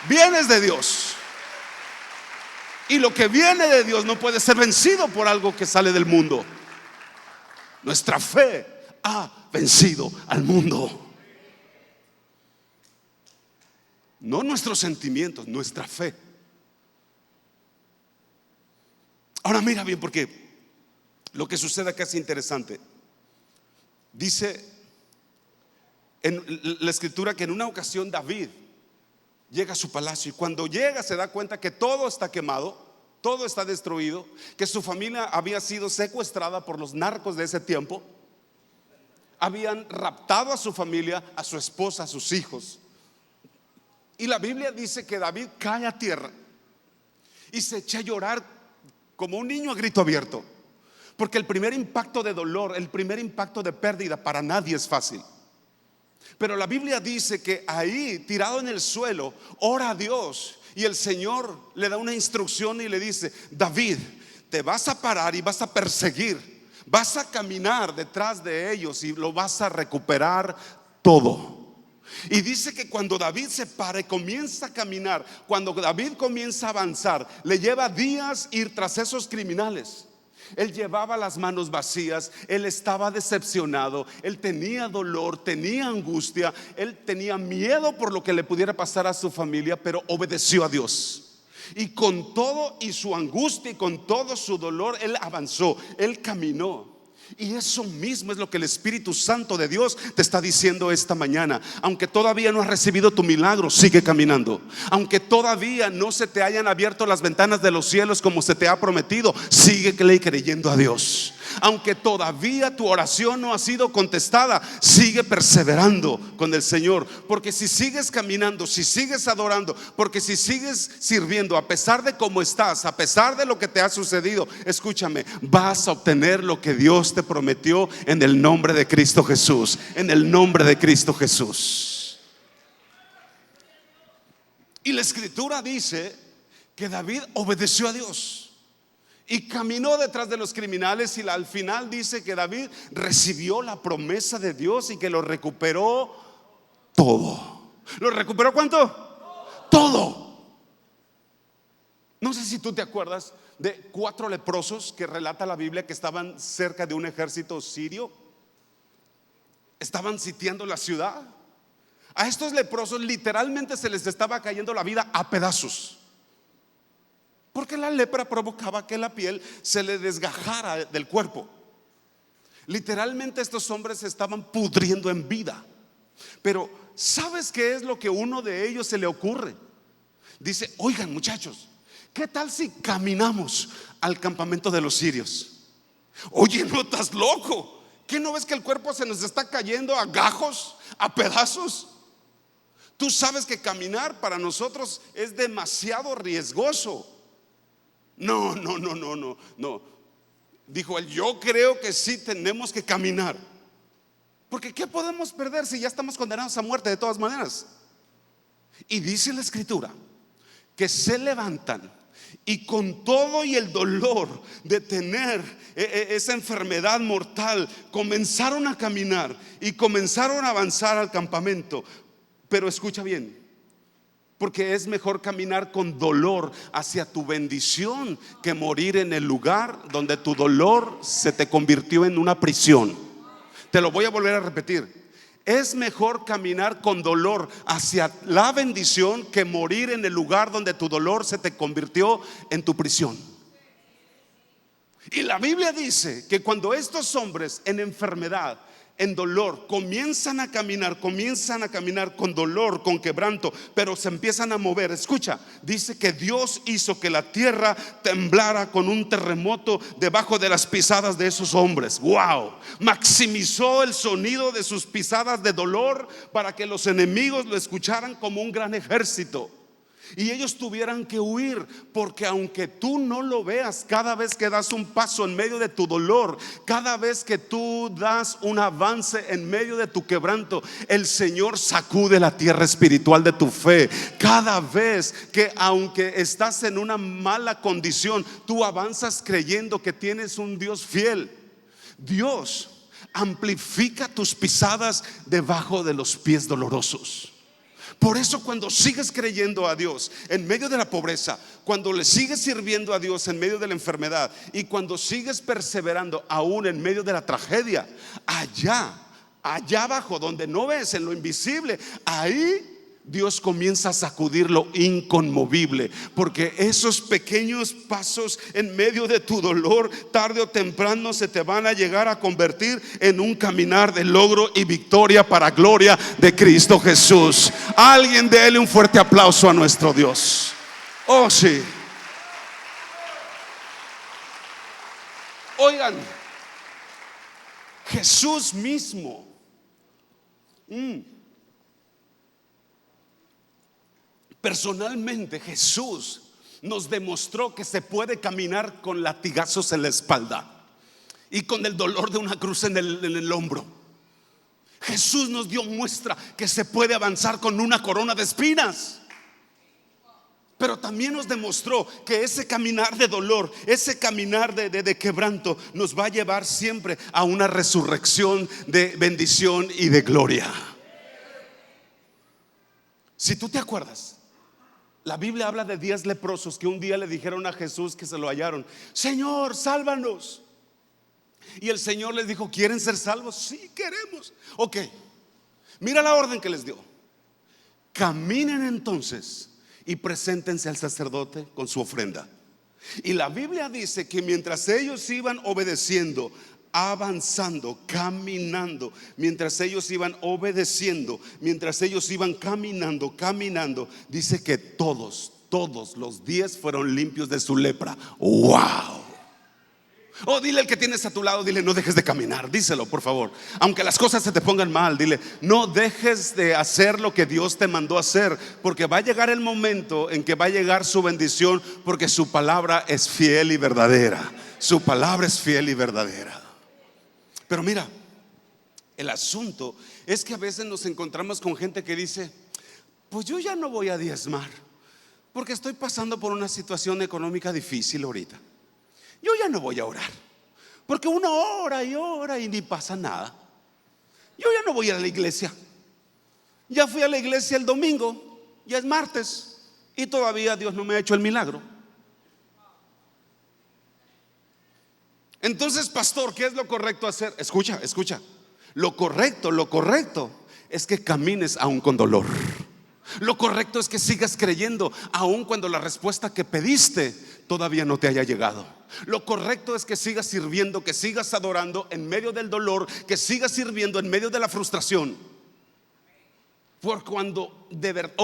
Vienes de Dios. Y lo que viene de Dios no puede ser vencido por algo que sale del mundo. Nuestra fe ha vencido al mundo. No nuestros sentimientos, nuestra fe. Ahora mira bien, porque lo que sucede acá es interesante. Dice en la escritura que en una ocasión David llega a su palacio, y cuando llega se da cuenta que todo está quemado, todo está destruido, que su familia había sido secuestrada por los narcos de ese tiempo. Habían raptado a su familia, a su esposa, a sus hijos. Y la Biblia dice que David cae a tierra y se echa a llorar como un niño a grito abierto, porque el primer impacto de dolor, el primer impacto de pérdida para nadie es fácil. Pero la Biblia dice que ahí, tirado en el suelo, ora a Dios, y el Señor le da una instrucción y le dice: David, te vas a parar y vas a perseguir, vas a caminar detrás de ellos y lo vas a recuperar todo. Y dice que cuando David se para y comienza a caminar, cuando David comienza a avanzar, le lleva días ir tras esos criminales. Él llevaba las manos vacías, él estaba decepcionado, él tenía dolor, tenía angustia, él tenía miedo por lo que le pudiera pasar a su familia, pero obedeció a Dios. Y con todo y su angustia y con todo su dolor, él avanzó, él caminó. Y eso mismo es lo que el Espíritu Santo de Dios te está diciendo esta mañana. Aunque todavía no has recibido tu milagro, sigue caminando. Aunque todavía no se te hayan abierto las ventanas de los cielos como se te ha prometido, sigue creyendo a Dios. Aunque todavía tu oración no ha sido contestada, sigue perseverando con el Señor. Porque si sigues caminando, si sigues adorando, porque si sigues sirviendo, a pesar de cómo estás, a pesar de lo que te ha sucedido, escúchame, vas a obtener lo que Dios te prometió en el nombre de Cristo Jesús. En el nombre de Cristo Jesús. Y la escritura dice que David obedeció a Dios y caminó detrás de los criminales, y al final dice que David recibió la promesa de Dios y que lo recuperó todo. ¿Lo recuperó cuánto? Todo. No sé si tú te acuerdas de 4 leprosos que relata la Biblia que estaban cerca de un ejército sirio. Estaban sitiando la ciudad. A estos leprosos literalmente se les estaba cayendo la vida a pedazos, porque la lepra provocaba que la piel se le desgajara del cuerpo. Literalmente estos hombres se estaban pudriendo en vida. Pero ¿sabes qué es lo que uno de ellos se le ocurre? Dice: oigan, muchachos, ¿qué tal si caminamos al campamento de los sirios? Oye, ¿no estás loco? ¿Qué no ves que el cuerpo se nos está cayendo a gajos, a pedazos? Tú sabes que caminar para nosotros es demasiado riesgoso. No. Dijo él, yo creo que sí tenemos que caminar. Porque ¿qué podemos perder si ya estamos condenados a muerte de todas maneras? Y dice la escritura que se levantan y con todo y el dolor de tener esa enfermedad mortal, comenzaron a caminar y comenzaron a avanzar al campamento. Pero escucha bien, porque es mejor caminar con dolor hacia tu bendición que morir en el lugar donde tu dolor se te convirtió en una prisión. Te lo voy a volver a repetir. Es mejor caminar con dolor hacia la bendición que morir en el lugar donde tu dolor se te convirtió en tu prisión. Y la Biblia dice que cuando estos hombres en enfermedad, en dolor, comienzan a caminar con dolor, con quebranto, pero se empiezan a mover. Escucha, dice que Dios hizo que la tierra temblara con un terremoto debajo de las pisadas de esos hombres. Wow, maximizó el sonido de sus pisadas de dolor para que los enemigos lo escucharan como un gran ejército. Y ellos tuvieran que huir, porque aunque tú no lo veas, cada vez que das un paso en medio de tu dolor, cada vez que tú das un avance en medio de tu quebranto, el Señor sacude la tierra espiritual de tu fe. Cada vez que, aunque estás en una mala condición, tú avanzas creyendo que tienes un Dios fiel. Dios amplifica tus pisadas debajo de los pies dolorosos. Por eso cuando sigues creyendo a Dios en medio de la pobreza, cuando le sigues sirviendo a Dios en medio de la enfermedad, y cuando sigues perseverando aún en medio de la tragedia, allá abajo donde no ves, en lo invisible, ahí Dios comienza a sacudir lo inconmovible, porque esos pequeños pasos en medio de tu dolor, tarde o temprano se te van a llegar a convertir en un caminar de logro y victoria para gloria de Cristo Jesús. Alguien déle un fuerte aplauso a nuestro Dios. Oh, sí. Oigan, Jesús mismo personalmente, Jesús nos demostró que se puede caminar con latigazos en la espalda y con el dolor de una cruz en el hombro. Jesús nos dio muestra que se puede avanzar con una corona de espinas. Pero también nos demostró que ese caminar de dolor, ese caminar de quebranto, nos va a llevar siempre a una resurrección de bendición y de gloria. Si tú te acuerdas, la Biblia habla de 10 leprosos que un día le dijeron a Jesús que se lo hallaron: Señor, sálvanos. Y el Señor les dijo: ¿quieren ser salvos? Sí, queremos. Ok, mira la orden que les dio: caminen entonces y preséntense al sacerdote con su ofrenda. Y la Biblia dice que mientras ellos iban obedeciendo, avanzando, caminando, mientras ellos iban obedeciendo, mientras ellos iban caminando, dice que todos los 10 fueron limpios de su lepra. ¡Wow! Oh, dile al que tienes a tu lado, dile: no dejes de caminar. Díselo, por favor. Aunque las cosas se te pongan mal, dile: no dejes de hacer lo que Dios te mandó a hacer, porque va a llegar el momento en que va a llegar su bendición, porque su palabra es fiel y verdadera. Su palabra es fiel y verdadera. Pero mira, el asunto es que a veces nos encontramos con gente que dice: pues yo ya no voy a diezmar, porque estoy pasando por una situación económica difícil ahorita. Yo ya no voy a orar, porque uno ora y ni pasa nada. Yo ya no voy a la iglesia. Ya fui a la iglesia el domingo, ya es martes, y todavía Dios no me ha hecho el milagro. Entonces, pastor, ¿qué es lo correcto hacer? Escucha. Lo correcto es que camines aún con dolor. Lo correcto es que sigas creyendo aún cuando la respuesta que pediste todavía no te haya llegado. Lo correcto es que sigas sirviendo, que sigas adorando en medio del dolor, que sigas sirviendo en medio de la frustración. Por cuando de verdad,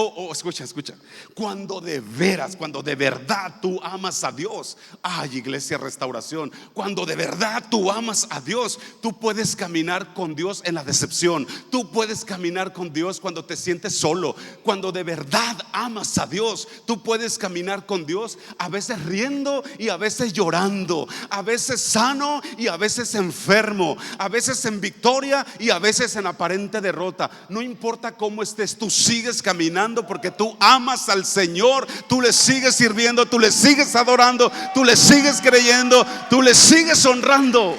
escucha, cuando de veras, cuando de verdad tú amas a Dios. Ay, Iglesia Restauración, cuando de verdad tú amas a Dios, tú puedes caminar con Dios en la decepción. Tú puedes caminar con Dios cuando te sientes solo. Cuando de verdad amas a Dios, tú puedes caminar con Dios, a veces riendo y a veces llorando, a veces sano y a veces enfermo, a veces en victoria y a veces en aparente derrota. No importa cómo estés, tú sigues caminando porque tú amas al Señor. Tú le sigues sirviendo, tú le sigues adorando, tú le sigues creyendo, tú le sigues honrando.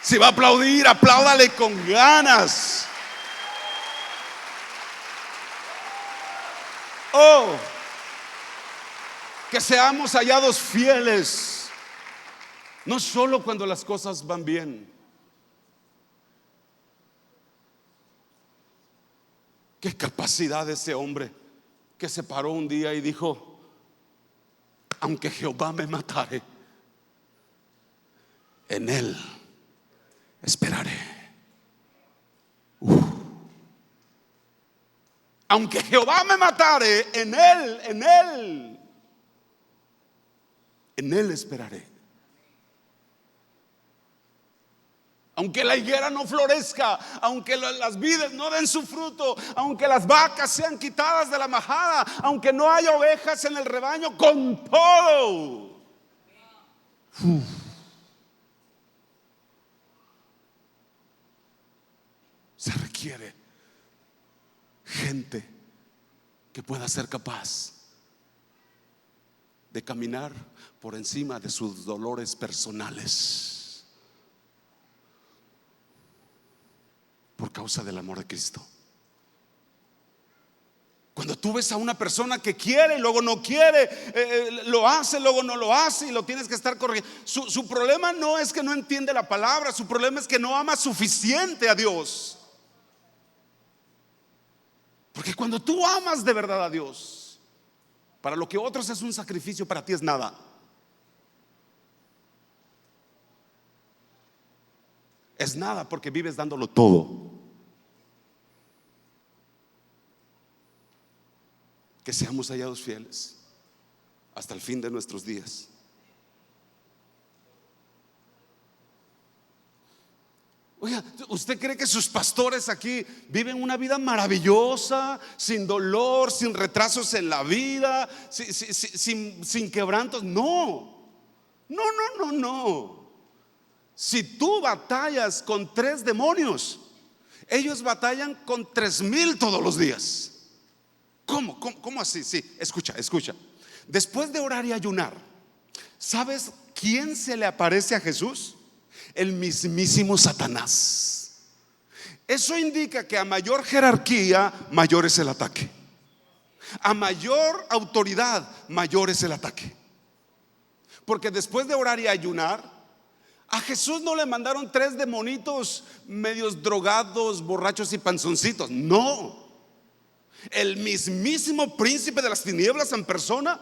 Si va a aplaudir, apláudale con ganas. Que seamos hallados fieles, no solo cuando las cosas van bien. Qué capacidad de ese hombre que se paró un día y dijo: aunque Jehová me matare, en él esperaré. Aunque Jehová me matare, en él esperaré. Aunque la higuera no florezca, aunque las vides no den su fruto, aunque las vacas sean quitadas de la majada, aunque no haya ovejas en el rebaño, con todo. Se requiere gente que pueda ser capaz de caminar por encima de sus dolores personales, por causa del amor de Cristo. Cuando tú ves a una persona que quiere y luego no quiere, lo hace, luego no lo hace y lo tienes que estar corrigiendo. Su problema no es que no entiende la palabra, su problema es que no ama suficiente a Dios. Porque cuando tú amas de verdad a Dios, para lo que otros es un sacrificio, para ti es nada. Es nada porque vives dándolo todo. Que seamos hallados fieles hasta el fin de nuestros días. Oiga, ¿usted cree que sus pastores aquí viven una vida maravillosa, sin dolor, sin retrasos en la vida, sin quebrantos? No. Si tú batallas con 3 demonios, ellos batallan con 3,000 todos los días. ¿Cómo así? Sí, escucha. Después de orar y ayunar, ¿sabes quién se le aparece a Jesús? El mismísimo Satanás. Eso indica que a mayor jerarquía, mayor es el ataque. A mayor autoridad, mayor es el ataque. Porque después de orar y ayunar, a Jesús no le mandaron 3 demonitos medios drogados, borrachos y panzoncitos. No. El mismísimo príncipe de las tinieblas en persona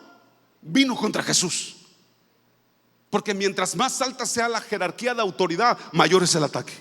vino contra Jesús. Porque mientras más alta sea la jerarquía de autoridad, mayor es el ataque.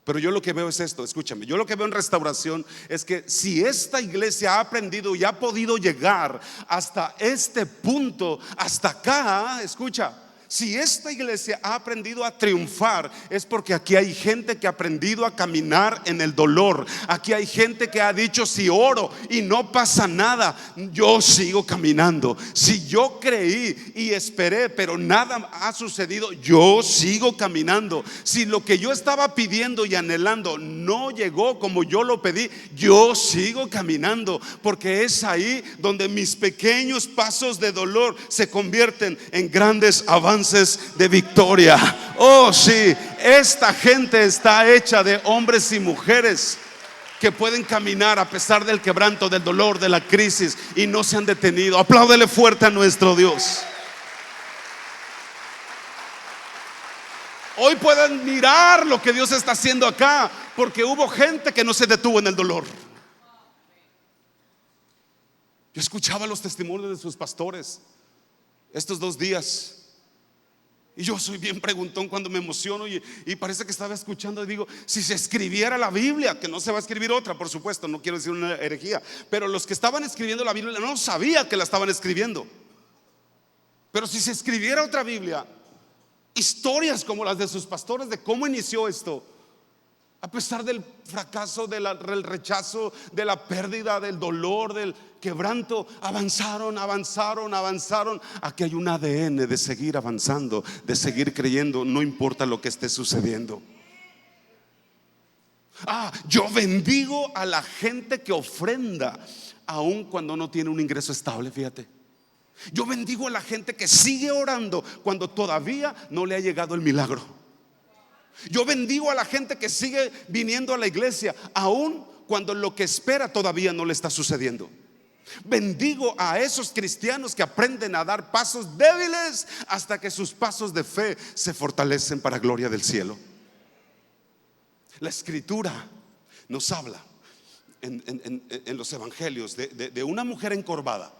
Pero yo lo que veo es esto, escúchame. Yo lo que veo en Restauración es que si esta iglesia ha aprendido y ha podido llegar hasta este punto, hasta acá, escucha. Si esta iglesia ha aprendido a triunfar, es porque aquí hay gente que ha aprendido a caminar en el dolor. Aquí hay gente que ha dicho: si oro y no pasa nada, yo sigo caminando. Si yo creí y esperé pero nada ha sucedido, yo sigo caminando. Si lo que yo estaba pidiendo y anhelando no llegó como yo lo pedí, yo sigo caminando. Porque es ahí donde mis pequeños pasos de dolor se convierten en grandes avances de victoria. Oh sí, esta gente está hecha de hombres y mujeres que pueden caminar a pesar del quebranto, del dolor, de la crisis, y no se han detenido. Apláudele fuerte a nuestro Dios. Hoy pueden mirar lo que Dios está haciendo acá, porque hubo gente que no se detuvo en el dolor. Yo escuchaba los testimonios de sus pastores estos 2 días Y yo soy bien preguntón cuando me emociono y parece que estaba escuchando y digo, si se escribiera la Biblia, que no se va a escribir otra, por supuesto, no quiero decir una herejía, pero los que estaban escribiendo la Biblia no sabía que la estaban escribiendo. Pero si se escribiera otra Biblia, historias como las de sus pastores de cómo inició esto, a pesar del fracaso, del rechazo, de la pérdida, del dolor, del quebranto, avanzaron. Aquí hay un ADN de seguir avanzando, de seguir creyendo, no importa lo que esté sucediendo. Yo bendigo a la gente que ofrenda aun cuando no tiene un ingreso estable, fíjate. Yo bendigo a la gente que sigue orando cuando todavía no le ha llegado el milagro. Yo bendigo a la gente que sigue viniendo a la iglesia aun cuando lo que espera todavía no le está sucediendo. Bendigo a esos cristianos que aprenden a dar pasos débiles hasta que sus pasos de fe se fortalecen para gloria del cielo. La escritura nos habla en los evangelios de una mujer encorvada.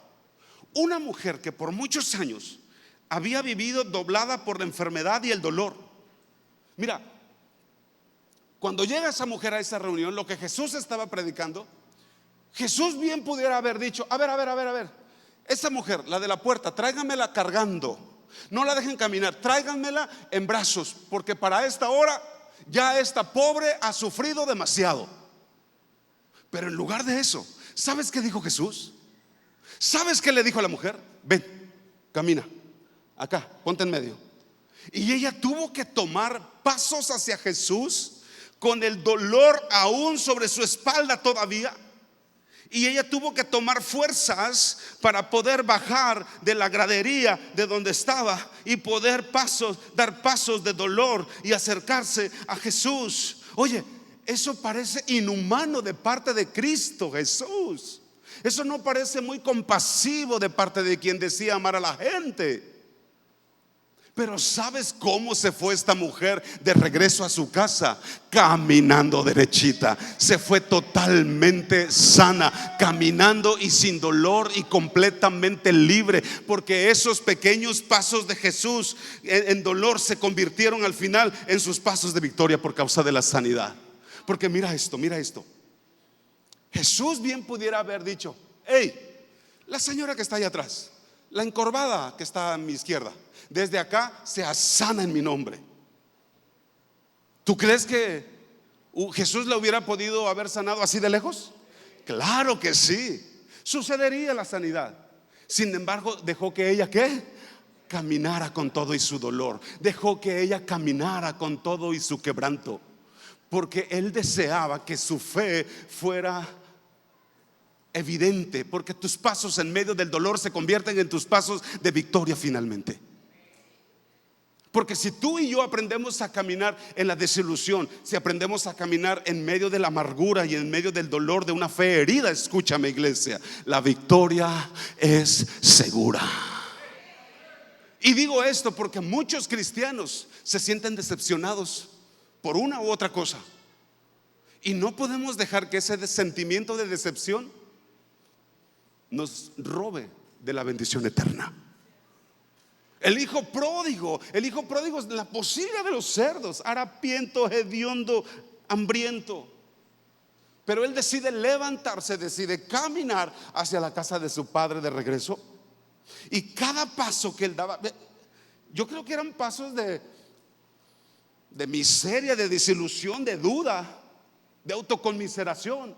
Una mujer que por muchos años había vivido doblada por la enfermedad y el dolor. Mira, cuando llega esa mujer a esa reunión, lo que Jesús estaba predicando, Jesús bien pudiera haber dicho, a ver, esa mujer, la de la puerta, tráiganmela cargando, no la dejen caminar, tráiganmela en brazos, porque para esta hora ya esta pobre ha sufrido demasiado. Pero en lugar de eso, ¿sabes qué dijo Jesús? ¿Sabes qué le dijo a la mujer? Ven, camina, acá, ponte en medio. Y ella tuvo que tomar pasos hacia Jesús con el dolor aún sobre su espalda todavía. Y ella tuvo que tomar fuerzas para poder bajar de la gradería de donde estaba y poder dar pasos de dolor y acercarse a Jesús. Oye, eso parece inhumano de parte de Cristo Jesús. Eso no parece muy compasivo de parte de quien decía amar a la gente. Pero ¿sabes cómo se fue esta mujer de regreso a su casa? Caminando derechita. Se fue totalmente sana, caminando y sin dolor y completamente libre. Porque esos pequeños pasos de Jesús en dolor se convirtieron al final en sus pasos de victoria por causa de la sanidad. Porque mira esto. Jesús bien pudiera haber dicho: hey, la señora que está allá atrás, la encorvada que está a mi izquierda, desde acá sea sana en mi nombre. ¿Tú crees que Jesús le hubiera podido haber sanado así de lejos? Claro que sí, sucedería la sanidad. Sin embargo, dejó que ella caminara con todo y su dolor. Dejó que ella caminara con todo y su quebranto, porque él deseaba que su fe fuera evidente, porque tus pasos en medio del dolor se convierten en tus pasos de victoria finalmente. Porque si tú y yo aprendemos a caminar en la desilusión, si aprendemos a caminar en medio de la amargura y en medio del dolor de una fe herida, escúchame, iglesia, la victoria es segura. Y digo esto porque muchos cristianos se sienten decepcionados por una u otra cosa, y no podemos dejar que ese sentimiento de decepción nos robe de la bendición eterna. El hijo pródigo es la pocilga de los cerdos, harapiento, hediondo, hambriento. Pero él decide levantarse, decide caminar hacia la casa de su padre de regreso. Y cada paso que él daba, yo creo que eran pasos de miseria, de desilusión, de duda, de autoconmiseración.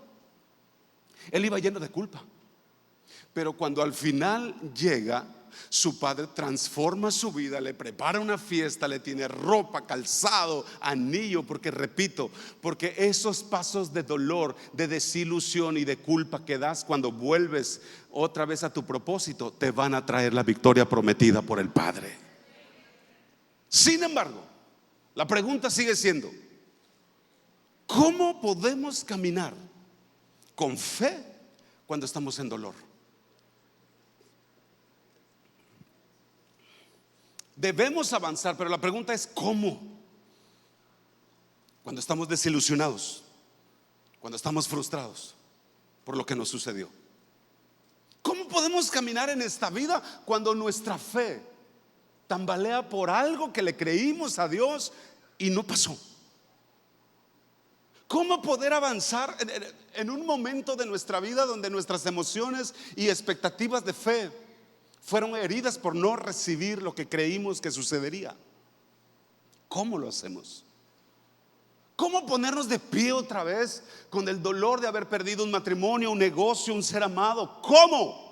Él iba lleno de culpa. Pero cuando al final llega, su padre transforma su vida, le prepara una fiesta, le tiene ropa, calzado, anillo, porque repito, porque esos pasos de dolor, de desilusión y de culpa que das cuando vuelves otra vez a tu propósito, te van a traer la victoria prometida por el Padre. Sin embargo, la pregunta sigue siendo: ¿cómo podemos caminar con fe cuando estamos en dolor? Debemos avanzar, pero la pregunta es ¿cómo? Cuando estamos desilusionados, cuando estamos frustrados por lo que nos sucedió. ¿Cómo podemos caminar en esta vida cuando nuestra fe tambalea por algo que le creímos a Dios y no pasó. ¿Cómo poder avanzar en un momento de nuestra vida donde nuestras emociones y expectativas de fe fueron heridas por no recibir lo que creímos que sucedería? ¿Cómo lo hacemos? ¿Cómo ponernos de pie otra vez con el dolor de haber perdido un matrimonio, un negocio, un ser amado? ¿Cómo?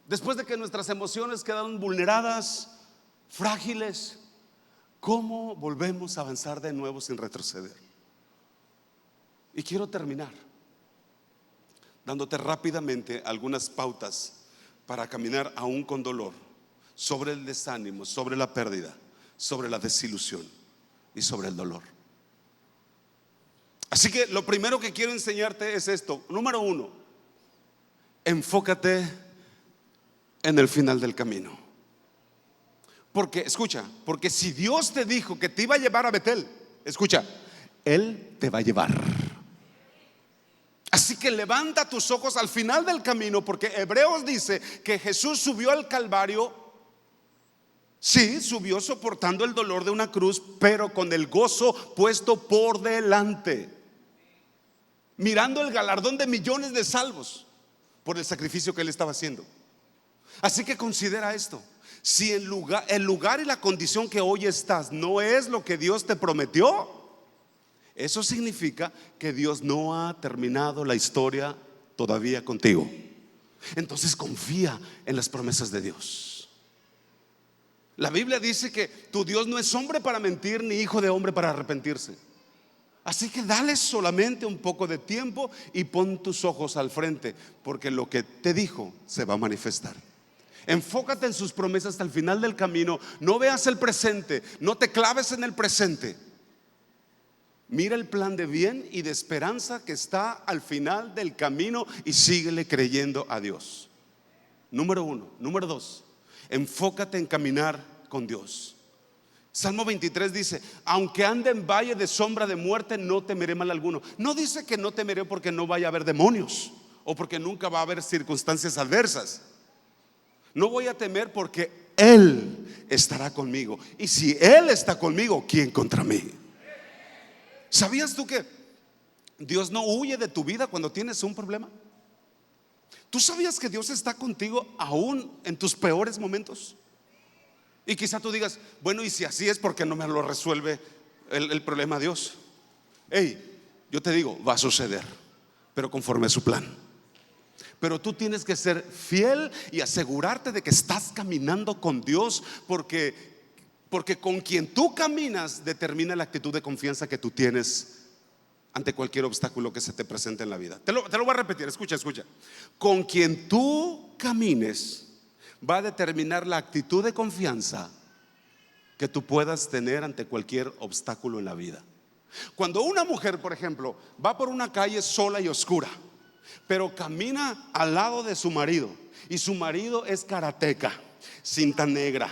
Después de que nuestras emociones quedaron vulneradas, frágiles, ¿cómo volvemos a avanzar de nuevo sin retroceder? Y quiero terminar dándote rápidamente algunas pautas para caminar aún con dolor, sobre el desánimo, sobre la pérdida, sobre la desilusión y sobre el dolor. Así que lo primero que quiero enseñarte es esto. Número 1, enfócate en el final del camino. Porque, escucha, porque si Dios te dijo que te iba a llevar a Betel, escucha, Él te va a llevar. Así que levanta tus ojos al final del camino, porque Hebreos dice que Jesús subió al Calvario. Sí, subió soportando el dolor de una cruz, pero con el gozo puesto por delante, mirando el galardón de millones de salvos por el sacrificio que Él estaba haciendo. Así que considera esto: si el lugar y la condición que hoy estás no es lo que Dios te prometió, eso significa que Dios no ha terminado la historia todavía contigo. Entonces confía en las promesas de Dios. La Biblia dice que tu Dios no es hombre para mentir, ni hijo de hombre para arrepentirse. Así que dale solamente un poco de tiempo y pon tus ojos al frente, porque lo que te dijo se va a manifestar. Enfócate en sus promesas hasta el final del camino. No veas el presente, no te claves en el presente. Mira el plan de bien y de esperanza que está al final del camino y síguele creyendo a Dios. Número 1. Número 2, enfócate en caminar con Dios. Salmo 23 dice: aunque ande en valle de sombra de muerte, no temeré mal alguno. No dice que no temeré porque no vaya a haber demonios o porque nunca va a haber circunstancias adversas. No voy a temer porque Él estará conmigo. Y si Él está conmigo, ¿quién contra mí? ¿Sabías tú que Dios no huye de tu vida cuando tienes un problema? ¿Tú sabías que Dios está contigo aún en tus peores momentos? Y quizá tú digas: bueno, y si así es, ¿por qué no me lo resuelve el problema Dios? Hey, yo te digo, va a suceder, pero conforme a su plan. Pero tú tienes que ser fiel y asegurarte de que estás caminando con Dios, porque con quien tú caminas determina la actitud de confianza que tú tienes ante cualquier obstáculo que se te presente en la vida. Te lo voy a repetir, escucha. Con quien tú camines va a determinar la actitud de confianza que tú puedas tener ante cualquier obstáculo en la vida. Cuando una mujer, por ejemplo, va por una calle sola y oscura, pero camina al lado de su marido, y su marido es karateca, cinta negra,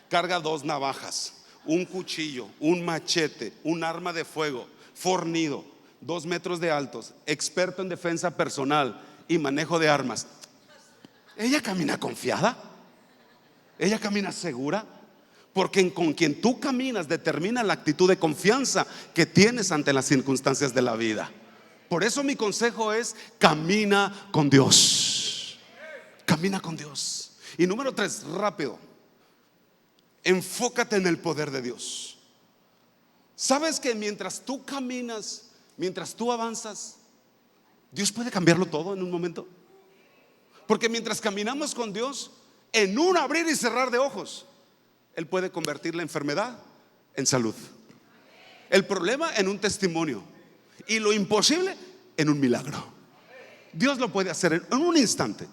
carga 2 navajas, un cuchillo, un machete, un arma de fuego, fornido, 2 metros de altos, experto en defensa personal y manejo de armas. Ella camina confiada, ella camina segura, porque con quien tú caminas determina la actitud de confianza que tienes ante las circunstancias de la vida. Por eso mi consejo es: camina con Dios. Camina con Dios. Y número 3, rápido, enfócate en el poder de Dios. ¿Sabes que mientras tú caminas, mientras tú avanzas, Dios puede cambiarlo todo en un momento? Porque mientras caminamos con Dios, en un abrir y cerrar de ojos, Él puede convertir la enfermedad en salud, el problema en un testimonio y lo imposible en un milagro. Dios lo puede hacer en un instante.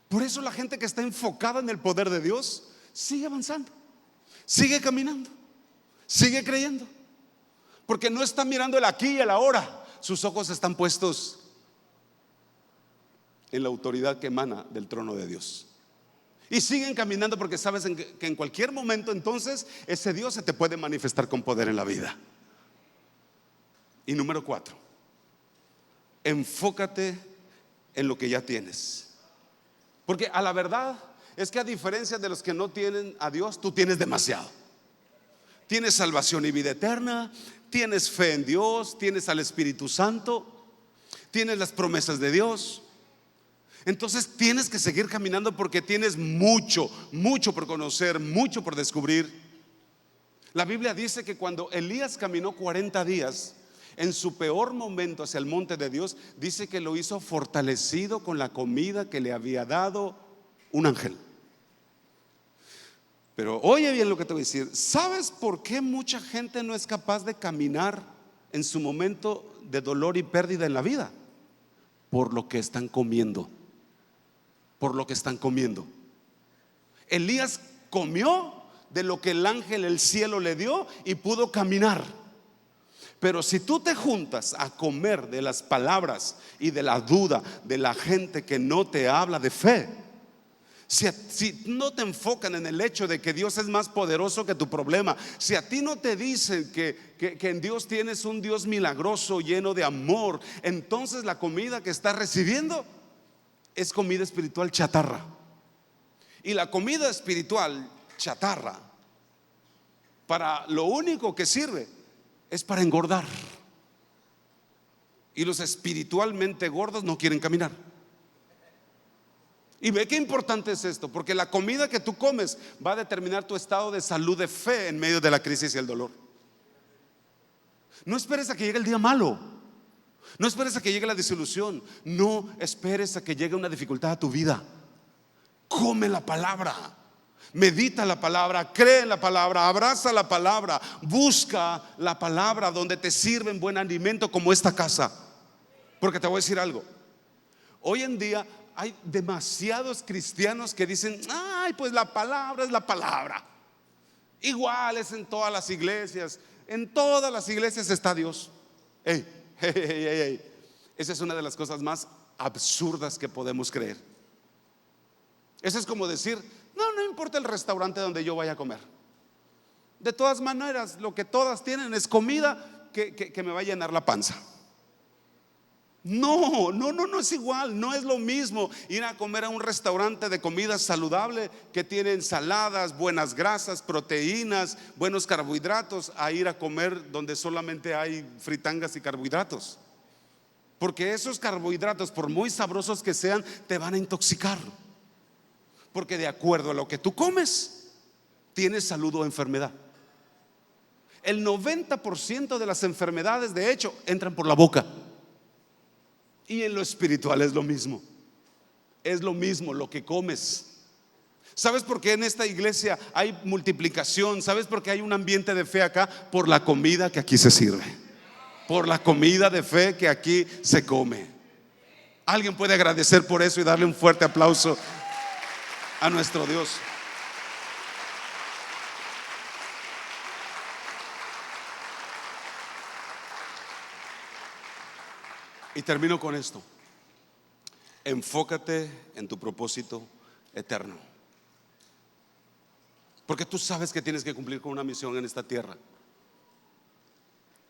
Por eso la gente que está enfocada en el poder de Dios sigue avanzando, sigue caminando, sigue creyendo, porque no está mirando el aquí y el ahora. Sus ojos están puestos en la autoridad que emana del trono de Dios. Y siguen caminando porque sabes que en cualquier momento entonces ese Dios se te puede manifestar con poder en la vida. Y número 4, enfócate en lo que ya tienes. Porque a la verdad es que a diferencia de los que no tienen a Dios, tú tienes demasiado. Tienes salvación y vida eterna, tienes fe en Dios, tienes al Espíritu Santo, tienes las promesas de Dios. Entonces tienes que seguir caminando porque tienes mucho, mucho por conocer, mucho por descubrir. La Biblia dice que cuando Elías caminó 40 días, en su peor momento hacia el monte de Dios, dice que lo hizo fortalecido con la comida que le había dado un ángel. Pero oye bien lo que te voy a decir. ¿Sabes por qué mucha gente no es capaz de caminar en su momento de dolor y pérdida en la vida? Por lo que están comiendo. Por lo que están comiendo. Elías comió de lo que el ángel del cielo le dio y pudo caminar. Pero si tú te juntas a comer de las palabras y de la duda de la gente que no te habla de fe, si no te enfocan en el hecho de que Dios es más poderoso que tu problema, si a ti no te dicen que en Dios tienes un Dios milagroso, lleno de amor, entonces la comida que estás recibiendo es comida espiritual chatarra. Y la comida espiritual chatarra, para lo único que sirve es para engordar. Y los espiritualmente gordos no quieren caminar. Y ve qué importante es esto, porque la comida que tú comes va a determinar tu estado de salud, de fe en medio de la crisis y el dolor. No esperes a que llegue el día malo. No esperes a que llegue la desilusión. No esperes a que llegue una dificultad a tu vida. Come la palabra, medita la palabra, cree en la palabra, abraza la palabra, busca la palabra donde te sirven buen alimento como esta casa. Porque te voy a decir algo. Hoy en día hay demasiados cristianos que dicen: ay, pues la palabra es la palabra. Igual es en todas las iglesias. En todas las iglesias está Dios. Ey, hey, hey, hey, hey. Esa es una de las cosas más absurdas que podemos creer. Eso es como decir: no importa el restaurante donde yo vaya a comer. De todas maneras, lo que todas tienen es comida que me va a llenar la panza. No es igual, no es lo mismo ir a comer a un restaurante de comida saludable que tiene ensaladas, buenas grasas, proteínas, buenos carbohidratos, a ir a comer donde solamente hay fritangas y carbohidratos. Porque esos carbohidratos, por muy sabrosos que sean, te van a intoxicar. Porque de acuerdo a lo que tú comes, tienes salud o enfermedad. El 90% de las enfermedades, de hecho, entran por la boca. Y en lo espiritual es lo mismo. Es lo mismo lo que comes. ¿Sabes por qué en esta iglesia hay multiplicación? ¿Sabes por qué hay un ambiente de fe acá? Por la comida que aquí se sirve. Por la comida de fe que aquí se come. Alguien puede agradecer por eso y darle un fuerte aplauso a nuestro Dios. Y termino con esto. Enfócate en tu propósito eterno. Porque tú sabes que tienes que cumplir con una misión en esta tierra.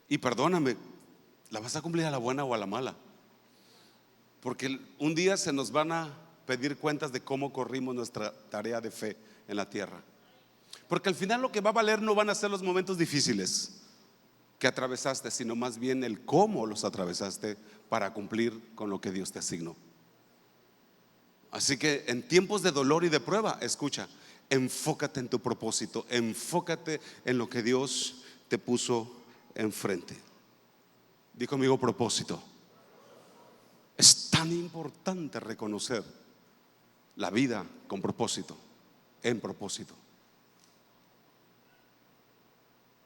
Y perdóname, la vas a cumplir a la buena o a la mala. Porque un día se nos van a pedir cuentas de cómo corrimos nuestra tarea de fe en la tierra. Porque al final lo que va a valer no van a ser los momentos difíciles que atravesaste, sino más bien el cómo los atravesaste para cumplir con lo que Dios te asignó. Así que en tiempos de dolor y de prueba, escucha, enfócate en tu propósito, enfócate en lo que Dios te puso enfrente. Di conmigo: propósito. Es tan importante reconocer la vida con propósito, en propósito.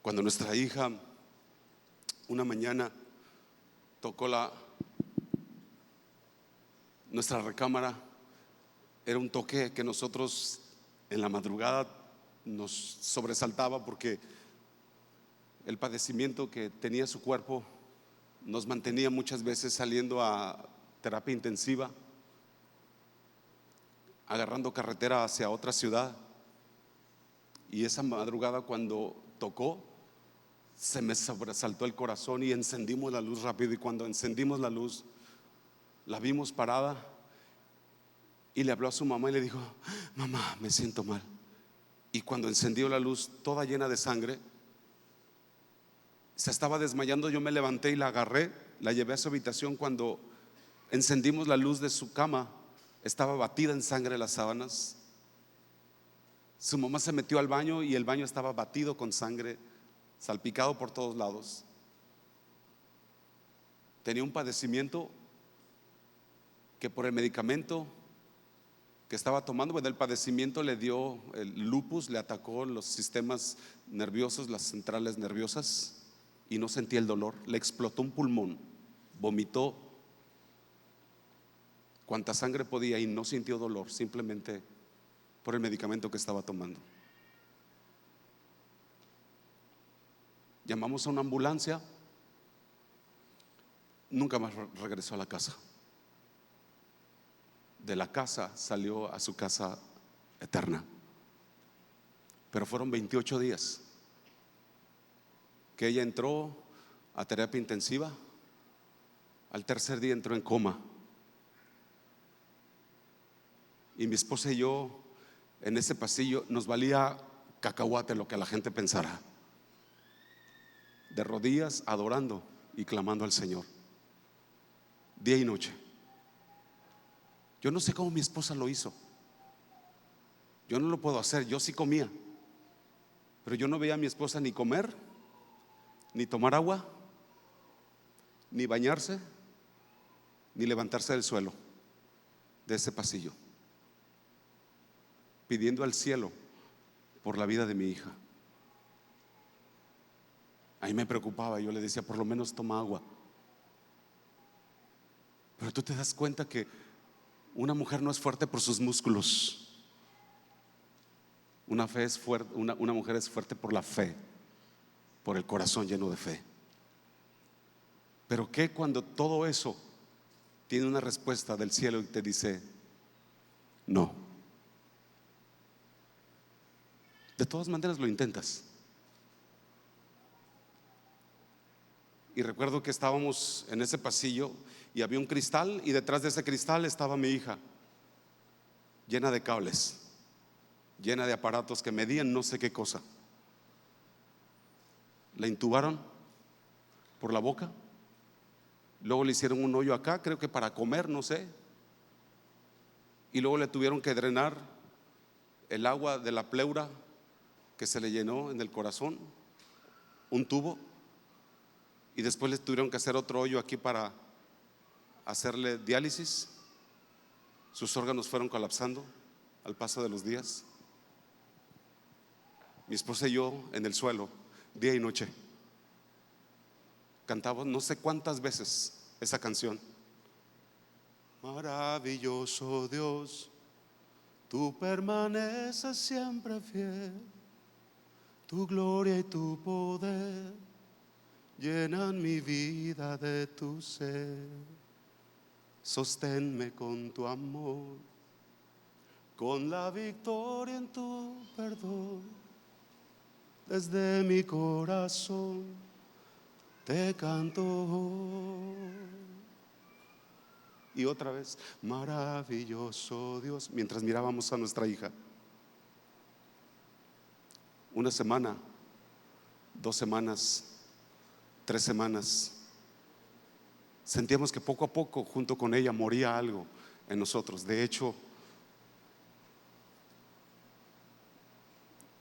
Cuando nuestra hija una mañana tocó nuestra recámara, era un toque que nosotros en la madrugada nos sobresaltaba, porque el padecimiento que tenía su cuerpo nos mantenía muchas veces saliendo a terapia intensiva, agarrando carretera hacia otra ciudad. Y esa madrugada, cuando tocó, se me sobresaltó el corazón y encendimos la luz rápido. Y cuando encendimos la luz, la vimos parada y le habló a su mamá y le dijo: mamá, me siento mal. Y cuando encendió la luz toda llena de sangre, se estaba desmayando. Yo me levanté y la agarré, la llevé a su habitación. Cuando encendimos la luz de su cama, estaba batida en sangre las sábanas. Su mamá se metió al baño y el baño estaba batido con sangre, salpicado por todos lados. Tenía un padecimiento que por el medicamento que estaba tomando, bueno, el padecimiento le dio el lupus, le atacó los sistemas nerviosos, las centrales nerviosas, y no sentía el dolor. Le explotó un pulmón, vomitó cuanta sangre podía y no sintió dolor, simplemente por el medicamento que estaba tomando. Llamamos a una ambulancia, nunca más regresó a la casa. De la casa salió a su casa eterna. Pero fueron 28 días que ella entró a terapia intensiva. Al tercer día entró en coma. Y mi esposa y yo en ese pasillo nos valía cacahuate lo que la gente pensara, de rodillas adorando y clamando al Señor día y noche. Yo no sé cómo mi esposa lo hizo. Yo no lo puedo hacer. Yo sí comía, pero yo no veía a mi esposa ni comer, ni tomar agua, ni bañarse, ni levantarse del suelo de ese pasillo, pidiendo al cielo por la vida de mi hija. A mí me preocupaba. Yo le decía: por lo menos toma agua. Pero tú te das cuenta que una mujer no es fuerte por sus músculos. Una mujer es fuerte por la fe, por el corazón lleno de fe. Pero ¿qué cuando todo eso tiene una respuesta del cielo y te dice no? De todas maneras lo intentas. Y recuerdo que estábamos en ese pasillo y había un cristal, y detrás de ese cristal estaba mi hija, llena de cables, llena de aparatos que medían no sé qué cosa. La intubaron por la boca, luego le hicieron un hoyo acá, creo que para comer, no sé, y luego le tuvieron que drenar el agua de la pleura que se le llenó en el corazón, un tubo, y después le tuvieron que hacer otro hoyo aquí para hacerle diálisis. Sus órganos fueron colapsando al paso de los días. Mi esposa y yo en el suelo, día y noche, cantamos no sé cuántas veces esa canción: maravilloso Dios, tú permaneces siempre fiel, tu gloria y tu poder llenan mi vida de tu ser. Sosténme con tu amor, con la victoria en tu perdón. Desde mi corazón te canto. Y otra vez: maravilloso Dios. Mientras mirábamos a nuestra hija, una semana, 2 semanas, 3 semanas, sentíamos que poco a poco junto con ella moría algo en nosotros. De hecho,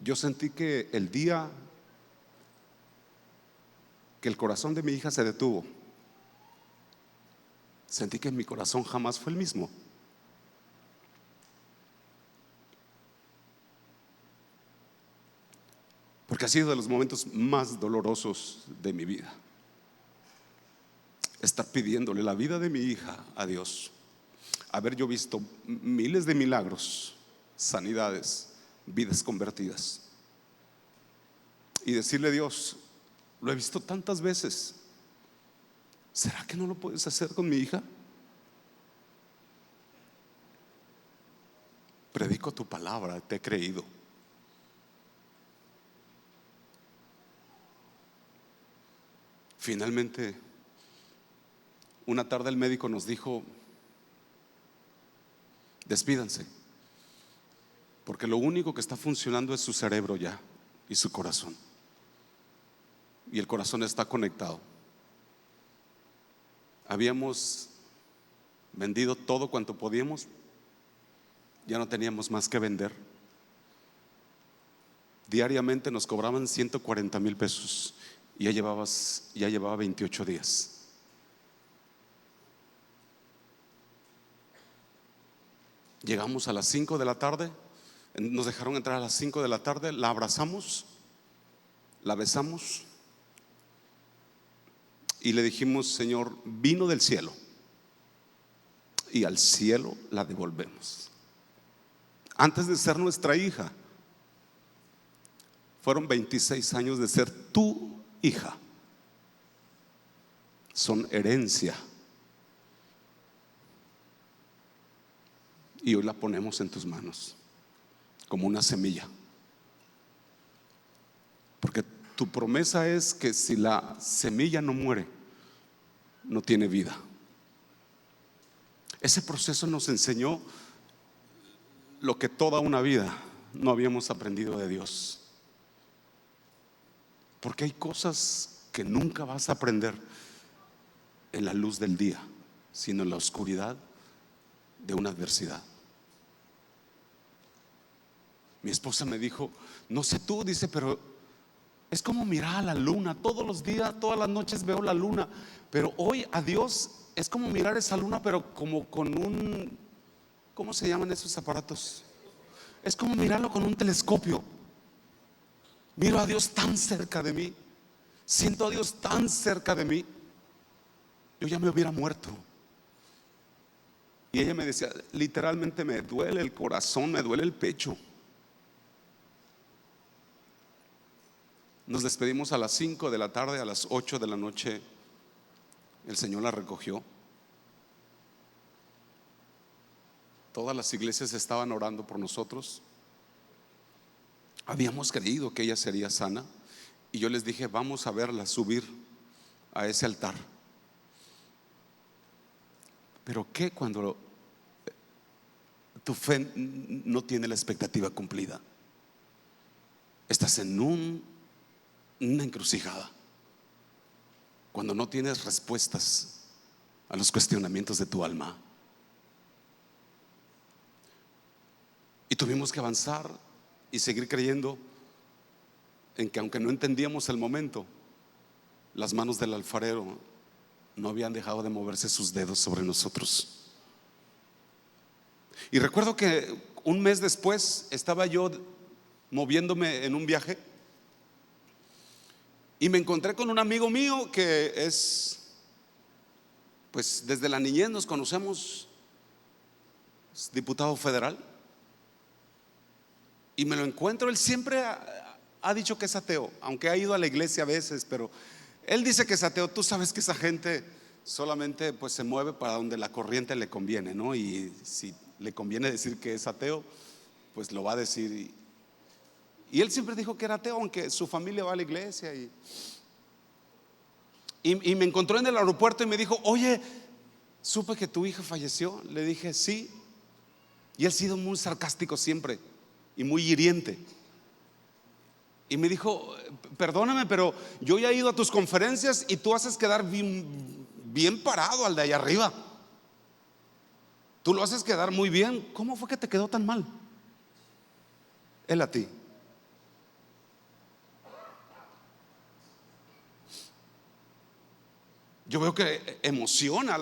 yo sentí que el día que el corazón de mi hija se detuvo, sentí que mi corazón jamás fue el mismo. Porque ha sido de los momentos más dolorosos de mi vida, estar pidiéndole la vida de mi hija a Dios. Haber yo visto miles de milagros, sanidades, vidas convertidas, y decirle: Dios, lo he visto tantas veces, ¿será que no lo puedes hacer con mi hija? Predico tu palabra, te he creído. Finalmente, una tarde el médico nos dijo: Despídanse, porque lo único que está funcionando es su cerebro ya y su corazón. Y el corazón está conectado. Habíamos vendido todo cuanto podíamos, ya no teníamos más que vender. Diariamente nos cobraban 140,000 pesos y ya llevaba 28 días. Llegamos a las 5 de la tarde, nos dejaron entrar a las 5 de la tarde, la abrazamos, la besamos y le dijimos: Señor, vino del cielo y al cielo la devolvemos. Antes de ser nuestra hija, fueron 26 años de ser tu hija. Son herencia. Y hoy la ponemos en tus manos como una semilla, porque tu promesa es que si la semilla no muere, no tiene vida. Ese proceso nos enseñó lo que toda una vida no habíamos aprendido de Dios, porque hay cosas que nunca vas a aprender en la luz del día, sino en la oscuridad de una adversidad. Mi esposa me dijo: no sé tú, dice, pero es como mirar a la luna. Todos los días, todas las noches veo la luna, pero hoy a Dios es como mirar esa luna, pero como con un, ¿cómo se llaman esos aparatos? Es como mirarlo con un telescopio. Miro a Dios tan cerca de mí, siento a Dios tan cerca de mí. Yo ya me hubiera muerto. Y ella me decía: literalmente me duele el corazón, me duele el pecho. Nos despedimos a las 5 de la tarde, a las 8 de la noche el Señor la recogió. Todas las iglesias estaban orando por nosotros. Habíamos creído que ella sería sana, y yo les dije: vamos a verla subir a ese altar. Pero ¿qué cuando tu fe no tiene la expectativa cumplida? Estás en una encrucijada, cuando no tienes respuestas a los cuestionamientos de tu alma. Y tuvimos que avanzar y seguir creyendo en que, aunque no entendíamos el momento, las manos del alfarero no habían dejado de moverse sus dedos sobre nosotros. Y recuerdo que un mes después estaba yo moviéndome en un viaje y me encontré con un amigo mío que es, pues desde la niñez nos conocemos, es diputado federal. Y me lo encuentro, él siempre ha dicho que es ateo, aunque ha ido a la iglesia a veces, pero él dice que es ateo. Tú sabes que esa gente solamente pues se mueve para donde la corriente le conviene, ¿no? Y si le conviene decir que es ateo, pues lo va a decir. Y él siempre dijo que era ateo, aunque su familia va a la iglesia. Y me encontró en el aeropuerto y me dijo: oye, supe que tu hija falleció. Le dije: sí. Y él ha sido muy sarcástico siempre y muy hiriente. Y me dijo: perdóname, pero yo ya he ido a tus conferencias y tú haces quedar bien parado al de allá arriba. Tú lo haces quedar muy bien. ¿Cómo fue que te quedó tan mal él a ti? Yo veo que emocionas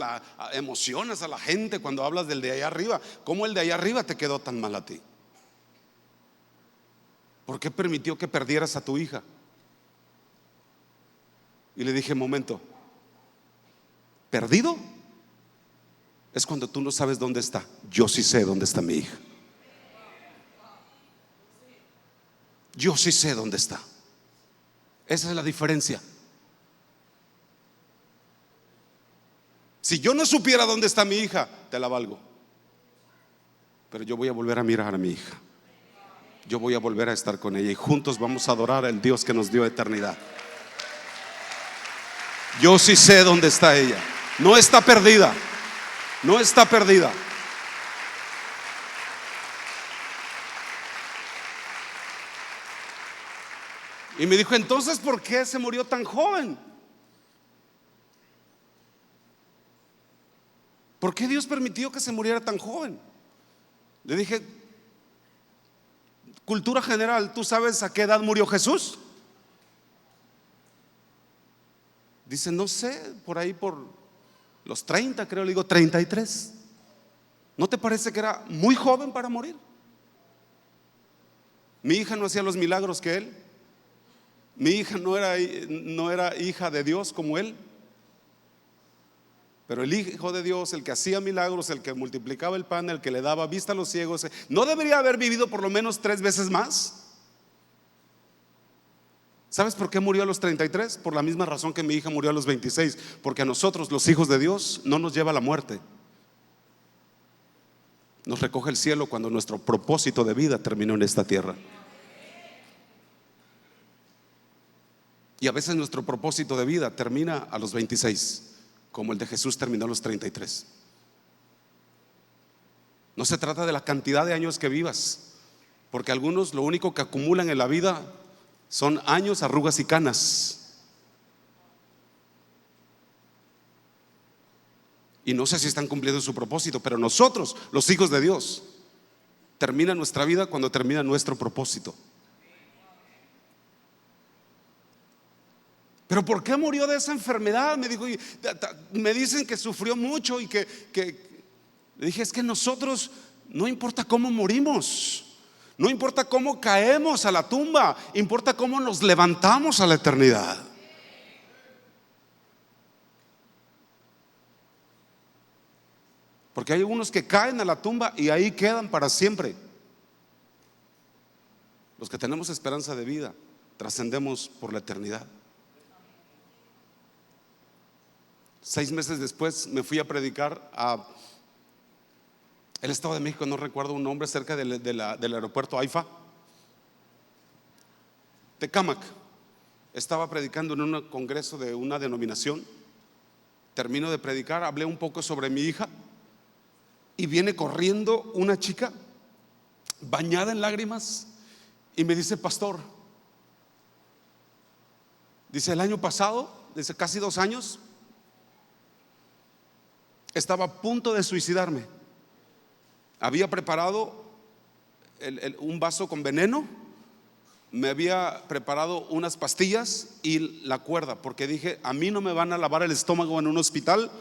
a la gente cuando hablas del de allá arriba. ¿Cómo el de allá arriba te quedó tan mal a ti? ¿Por qué permitió que perdieras a tu hija? Y le dije: momento, ¿perdido? Es cuando tú no sabes dónde está. Yo sí sé dónde está mi hija. Yo sí sé dónde está. Esa es la diferencia. Si yo no supiera dónde está mi hija, te la valgo. Pero yo voy a volver a mirar a mi hija. Yo voy a volver a estar con ella y juntos vamos a adorar al Dios que nos dio eternidad. Yo sí sé dónde está ella. No está perdida. No está perdida. Y me dijo, entonces, ¿por qué se murió tan joven? ¿Por qué Dios permitió que se muriera tan joven? Le dije, cultura general, ¿tú sabes a qué edad murió Jesús? Dice, no sé, por ahí por los 30, creo. Le digo, 33. ¿No te parece que era muy joven para morir? Mi hija no hacía los milagros que él. Mi hija no era hija de Dios como él. Pero el Hijo de Dios, el que hacía milagros, el que multiplicaba el pan, el que le daba vista a los ciegos, ¿no debería haber vivido por lo menos 3 veces más? ¿Sabes por qué murió a los 33? Por la misma razón que mi hija murió a los 26. Porque a nosotros, los hijos de Dios, no nos lleva la muerte. Nos recoge el cielo cuando nuestro propósito de vida terminó en esta tierra. Y a veces nuestro propósito de vida termina a los 26, como el de Jesús terminó a los 33. No se trata de la cantidad de años que vivas, porque algunos lo único que acumulan en la vida son años, arrugas y canas. Y no sé si están cumpliendo su propósito, pero nosotros, los hijos de Dios, termina nuestra vida cuando termina nuestro propósito. ¿Pero por qué murió de esa enfermedad? Me dijo, me dicen que sufrió mucho y que le dije, es que nosotros, no importa cómo morimos, no importa cómo caemos a la tumba, importa cómo nos levantamos a la eternidad. Porque hay algunos que caen a la tumba y ahí quedan para siempre. Los que tenemos esperanza de vida, trascendemos por la eternidad. 6 meses después me fui a predicar a el Estado de México, no recuerdo un nombre, cerca del aeropuerto AIFA, Tecámac. Estaba predicando en un congreso de una denominación. Termino de predicar, hablé un poco sobre mi hija y viene corriendo una chica bañada en lágrimas y me dice, pastor, dice, el año pasado, dice, casi 2 años, estaba a punto de suicidarme. Había preparado un vaso con veneno, me había preparado unas pastillas y la cuerda, porque dije, a mí no me van a lavar el estómago en un hospital,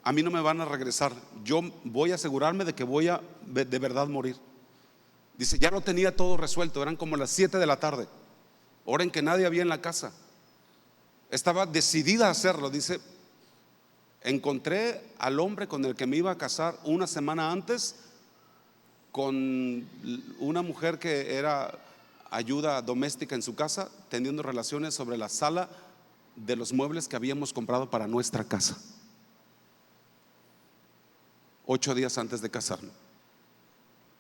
a mí no me van a regresar, yo voy a asegurarme de que voy a de verdad morir. Dice, ya lo tenía todo resuelto, eran como las 7 de la tarde, hora en que nadie había en la casa. Estaba decidida a hacerlo. Dice, encontré al hombre con el que me iba a casar una semana antes, con una mujer que era ayuda doméstica en su casa, teniendo relaciones sobre la sala de los muebles que habíamos comprado para nuestra casa, 8 días antes de casarme.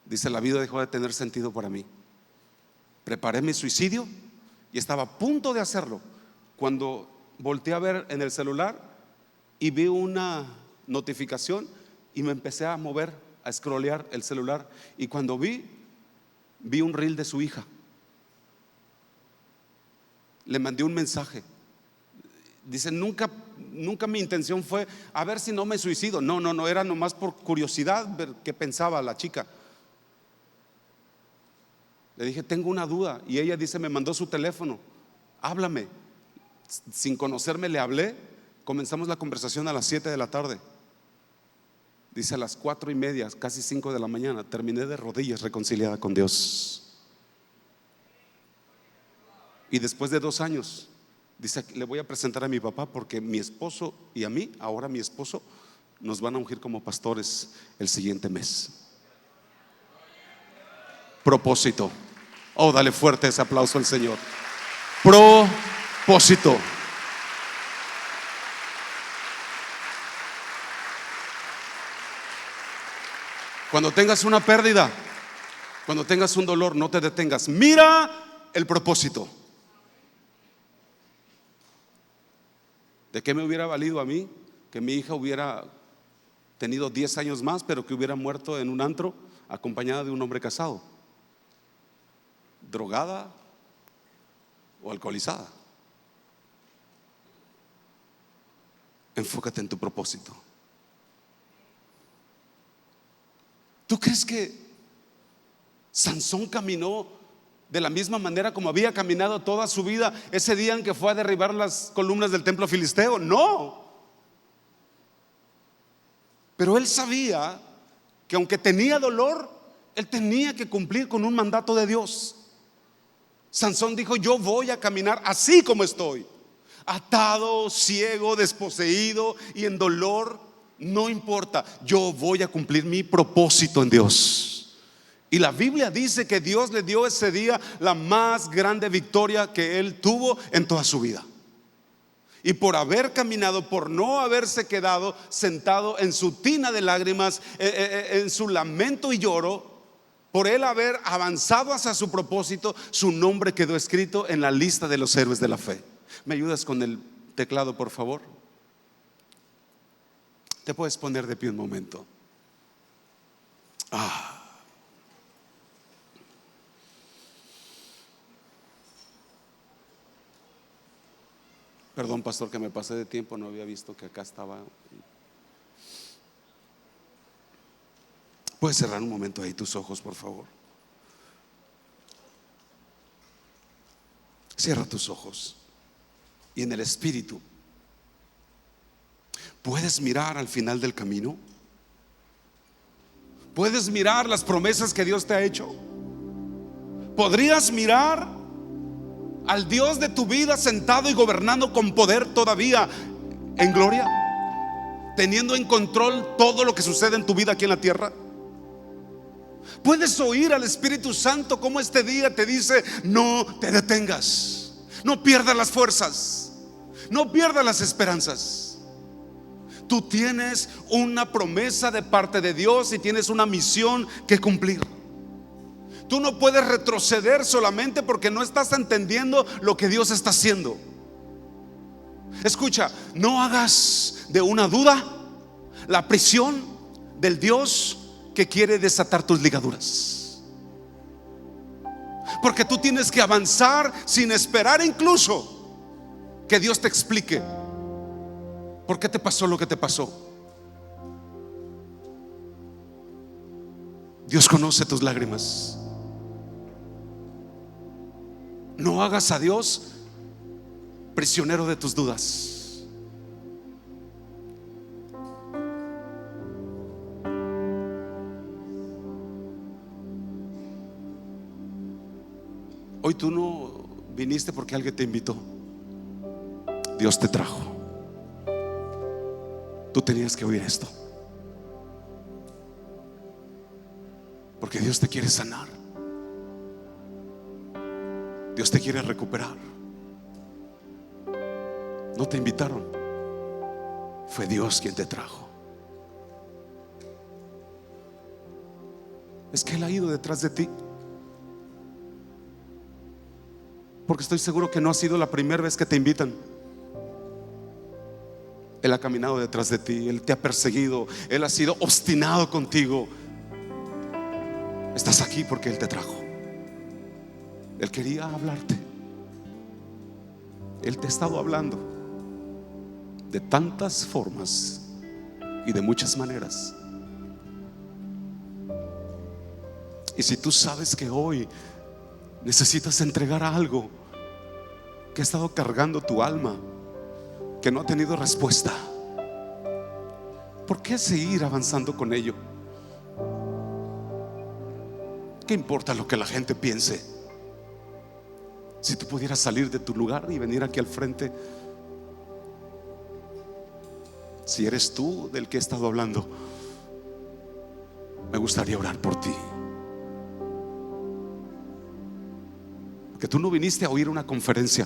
Dice, la vida dejó de tener sentido para mí. Preparé mi suicidio y estaba a punto de hacerlo cuando volteé a ver en el celular y vi una notificación y me empecé a mover, a scrollear el celular, y cuando vi un reel de su hija. Le mandé un mensaje. Dice, nunca mi intención fue a ver si no me suicido. No, era nomás por curiosidad ver qué pensaba la chica. Le dije, tengo una duda, y ella dice, me mandó su teléfono, háblame. Sin conocerme le hablé, comenzamos la conversación a las 7 de la tarde. Dice, a las 4:30, casi 5 de la mañana, terminé de rodillas reconciliada con Dios. Y después de 2 años, dice, le voy a presentar a mi papá porque mi esposo y a mí, ahora mi esposo, nos van a ungir como pastores el siguiente mes. Propósito. Oh, dale fuerte ese aplauso al Señor. Propósito. Cuando tengas una pérdida, cuando tengas un dolor, no te detengas. Mira el propósito. ¿De qué me hubiera valido a mí que mi hija hubiera tenido 10 años más, pero que hubiera muerto en un antro acompañada de un hombre casado, drogada, o alcoholizada. Enfócate en tu propósito. ¿Tú crees que Sansón caminó de la misma manera como había caminado toda su vida ese día en que fue a derribar las columnas del templo filisteo? No. Pero él sabía que aunque tenía dolor, él tenía que cumplir con un mandato de Dios. Sansón dijo: yo voy a caminar así como estoy, atado, ciego, desposeído y en dolor. No importa, yo voy a cumplir mi propósito en Dios. Y la Biblia dice que Dios le dio ese día la más grande victoria que él tuvo en toda su vida. Y por haber caminado, por no haberse quedado sentado en su tina de lágrimas, en su lamento y lloro, por él haber avanzado hacia su propósito, su nombre quedó escrito en la lista de los héroes de la fe. ¿Me ayudas con el teclado, por favor? Te puedes poner de pie un momento. Perdón, pastor, que me pasé de tiempo, no había visto que acá estaba. Puedes cerrar un momento ahí tus ojos, por favor. Cierra tus ojos. Y en el espíritu, ¿puedes mirar al final del camino? ¿Puedes mirar las promesas que Dios te ha hecho? ¿Podrías mirar al Dios de tu vida sentado y gobernando con poder todavía en gloria, teniendo en control todo lo que sucede en tu vida aquí en la tierra? Puedes oír al Espíritu Santo como este día te dice: no te detengas, no pierdas las fuerzas, no pierdas las esperanzas. Tú tienes una promesa de parte de Dios y tienes una misión que cumplir. Tú no puedes retroceder solamente porque no estás entendiendo lo que Dios está haciendo. Escucha, no hagas de una duda la prisión del Dios que quiere desatar tus ligaduras. Porque tú tienes que avanzar sin esperar incluso que Dios te explique por qué te pasó lo que te pasó. Dios conoce tus lágrimas. No hagas a Dios prisionero de tus dudas. Hoy tú no viniste porque alguien te invitó. Dios te trajo. Tú tenías que oír esto, porque Dios te quiere sanar. Dios te quiere recuperar. No te invitaron, fue Dios quien te trajo. Es que Él ha ido detrás de ti, porque estoy seguro que no ha sido la primera vez que te invitan. Él ha caminado detrás de ti, Él te ha perseguido, Él ha sido obstinado contigo. Estás aquí porque Él te trajo. Él quería hablarte. Él te ha estado hablando de tantas formas y de muchas maneras. Y si tú sabes que hoy necesitas entregar algo que ha estado cargando tu alma, que no ha tenido respuesta, ¿por qué seguir avanzando con ello? ¿Qué importa lo que la gente piense? Si tú pudieras salir de tu lugar y venir aquí al frente, si eres tú del que he estado hablando, me gustaría orar por ti. Porque tú no viniste a oír una conferencia,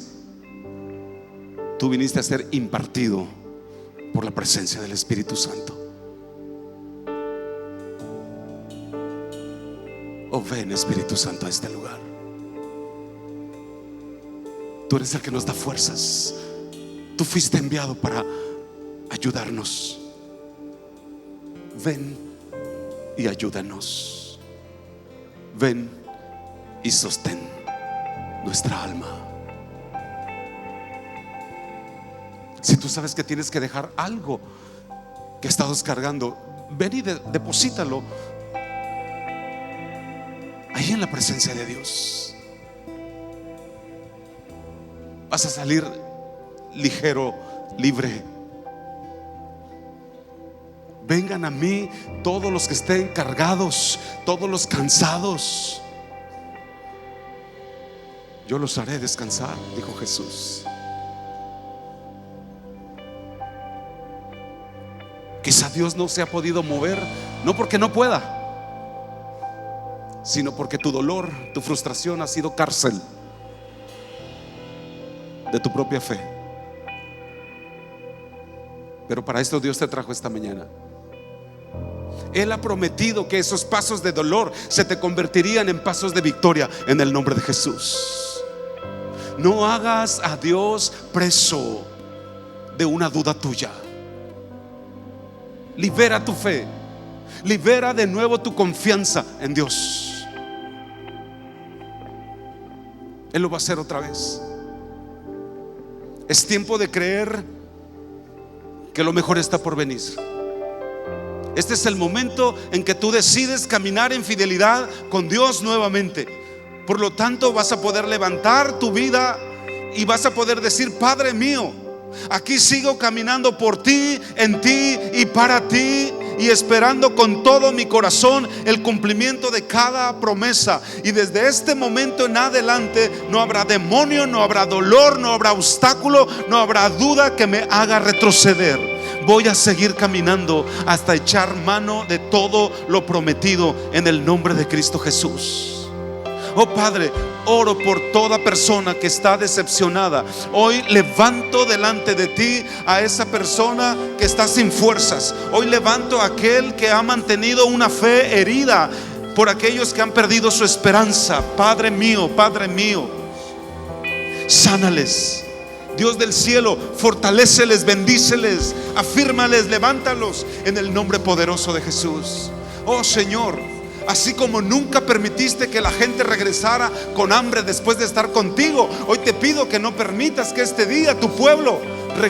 tú viniste a ser impartido por la presencia del Espíritu Santo. Oh, ven Espíritu Santo a este lugar. Tú eres el que nos da fuerzas. Tú fuiste enviado para ayudarnos. Ven y ayúdanos. Ven y sostén nuestra alma. Si tú sabes que tienes que dejar algo que estás cargando, ven y deposítalo ahí en la presencia de Dios. Vas a salir ligero, libre. Vengan a mí todos los que estén cargados, todos los cansados, yo los haré descansar, dijo Jesús. Quizá Dios no se ha podido mover, no porque no pueda, sino porque tu dolor, tu frustración ha sido cárcel de tu propia fe. Pero para esto Dios te trajo esta mañana. Él ha prometido que esos pasos de dolor se te convertirían en pasos de victoria en el nombre de Jesús. No hagas a Dios preso de una duda tuya. Libera tu fe, libera de nuevo tu confianza en Dios. Él lo va a hacer otra vez. Es tiempo de creer que lo mejor está por venir. Este es el momento en que tú decides caminar en fidelidad con Dios nuevamente. Por lo tanto, vas a poder levantar tu vida y vas a poder decir: Padre mío, aquí sigo caminando por ti, en ti y para ti, y esperando con todo mi corazón el cumplimiento de cada promesa. Y desde este momento en adelante no habrá demonio, no habrá dolor, no habrá obstáculo, no habrá duda que me haga retroceder. Voy a seguir caminando hasta echar mano de todo lo prometido en el nombre de Cristo Jesús. Oh Padre, oro por toda persona que está decepcionada. Hoy levanto delante de ti a esa persona que está sin fuerzas. Hoy levanto a aquel que ha mantenido una fe herida, por aquellos que han perdido su esperanza. Padre mío, sánales. Dios del cielo, fortaléceles, bendíceles, afírmales, levántalos en el nombre poderoso de Jesús. Oh Señor, así como nunca permitiste que la gente regresara con hambre después de estar contigo, hoy te pido que no permitas que este día tu pueblo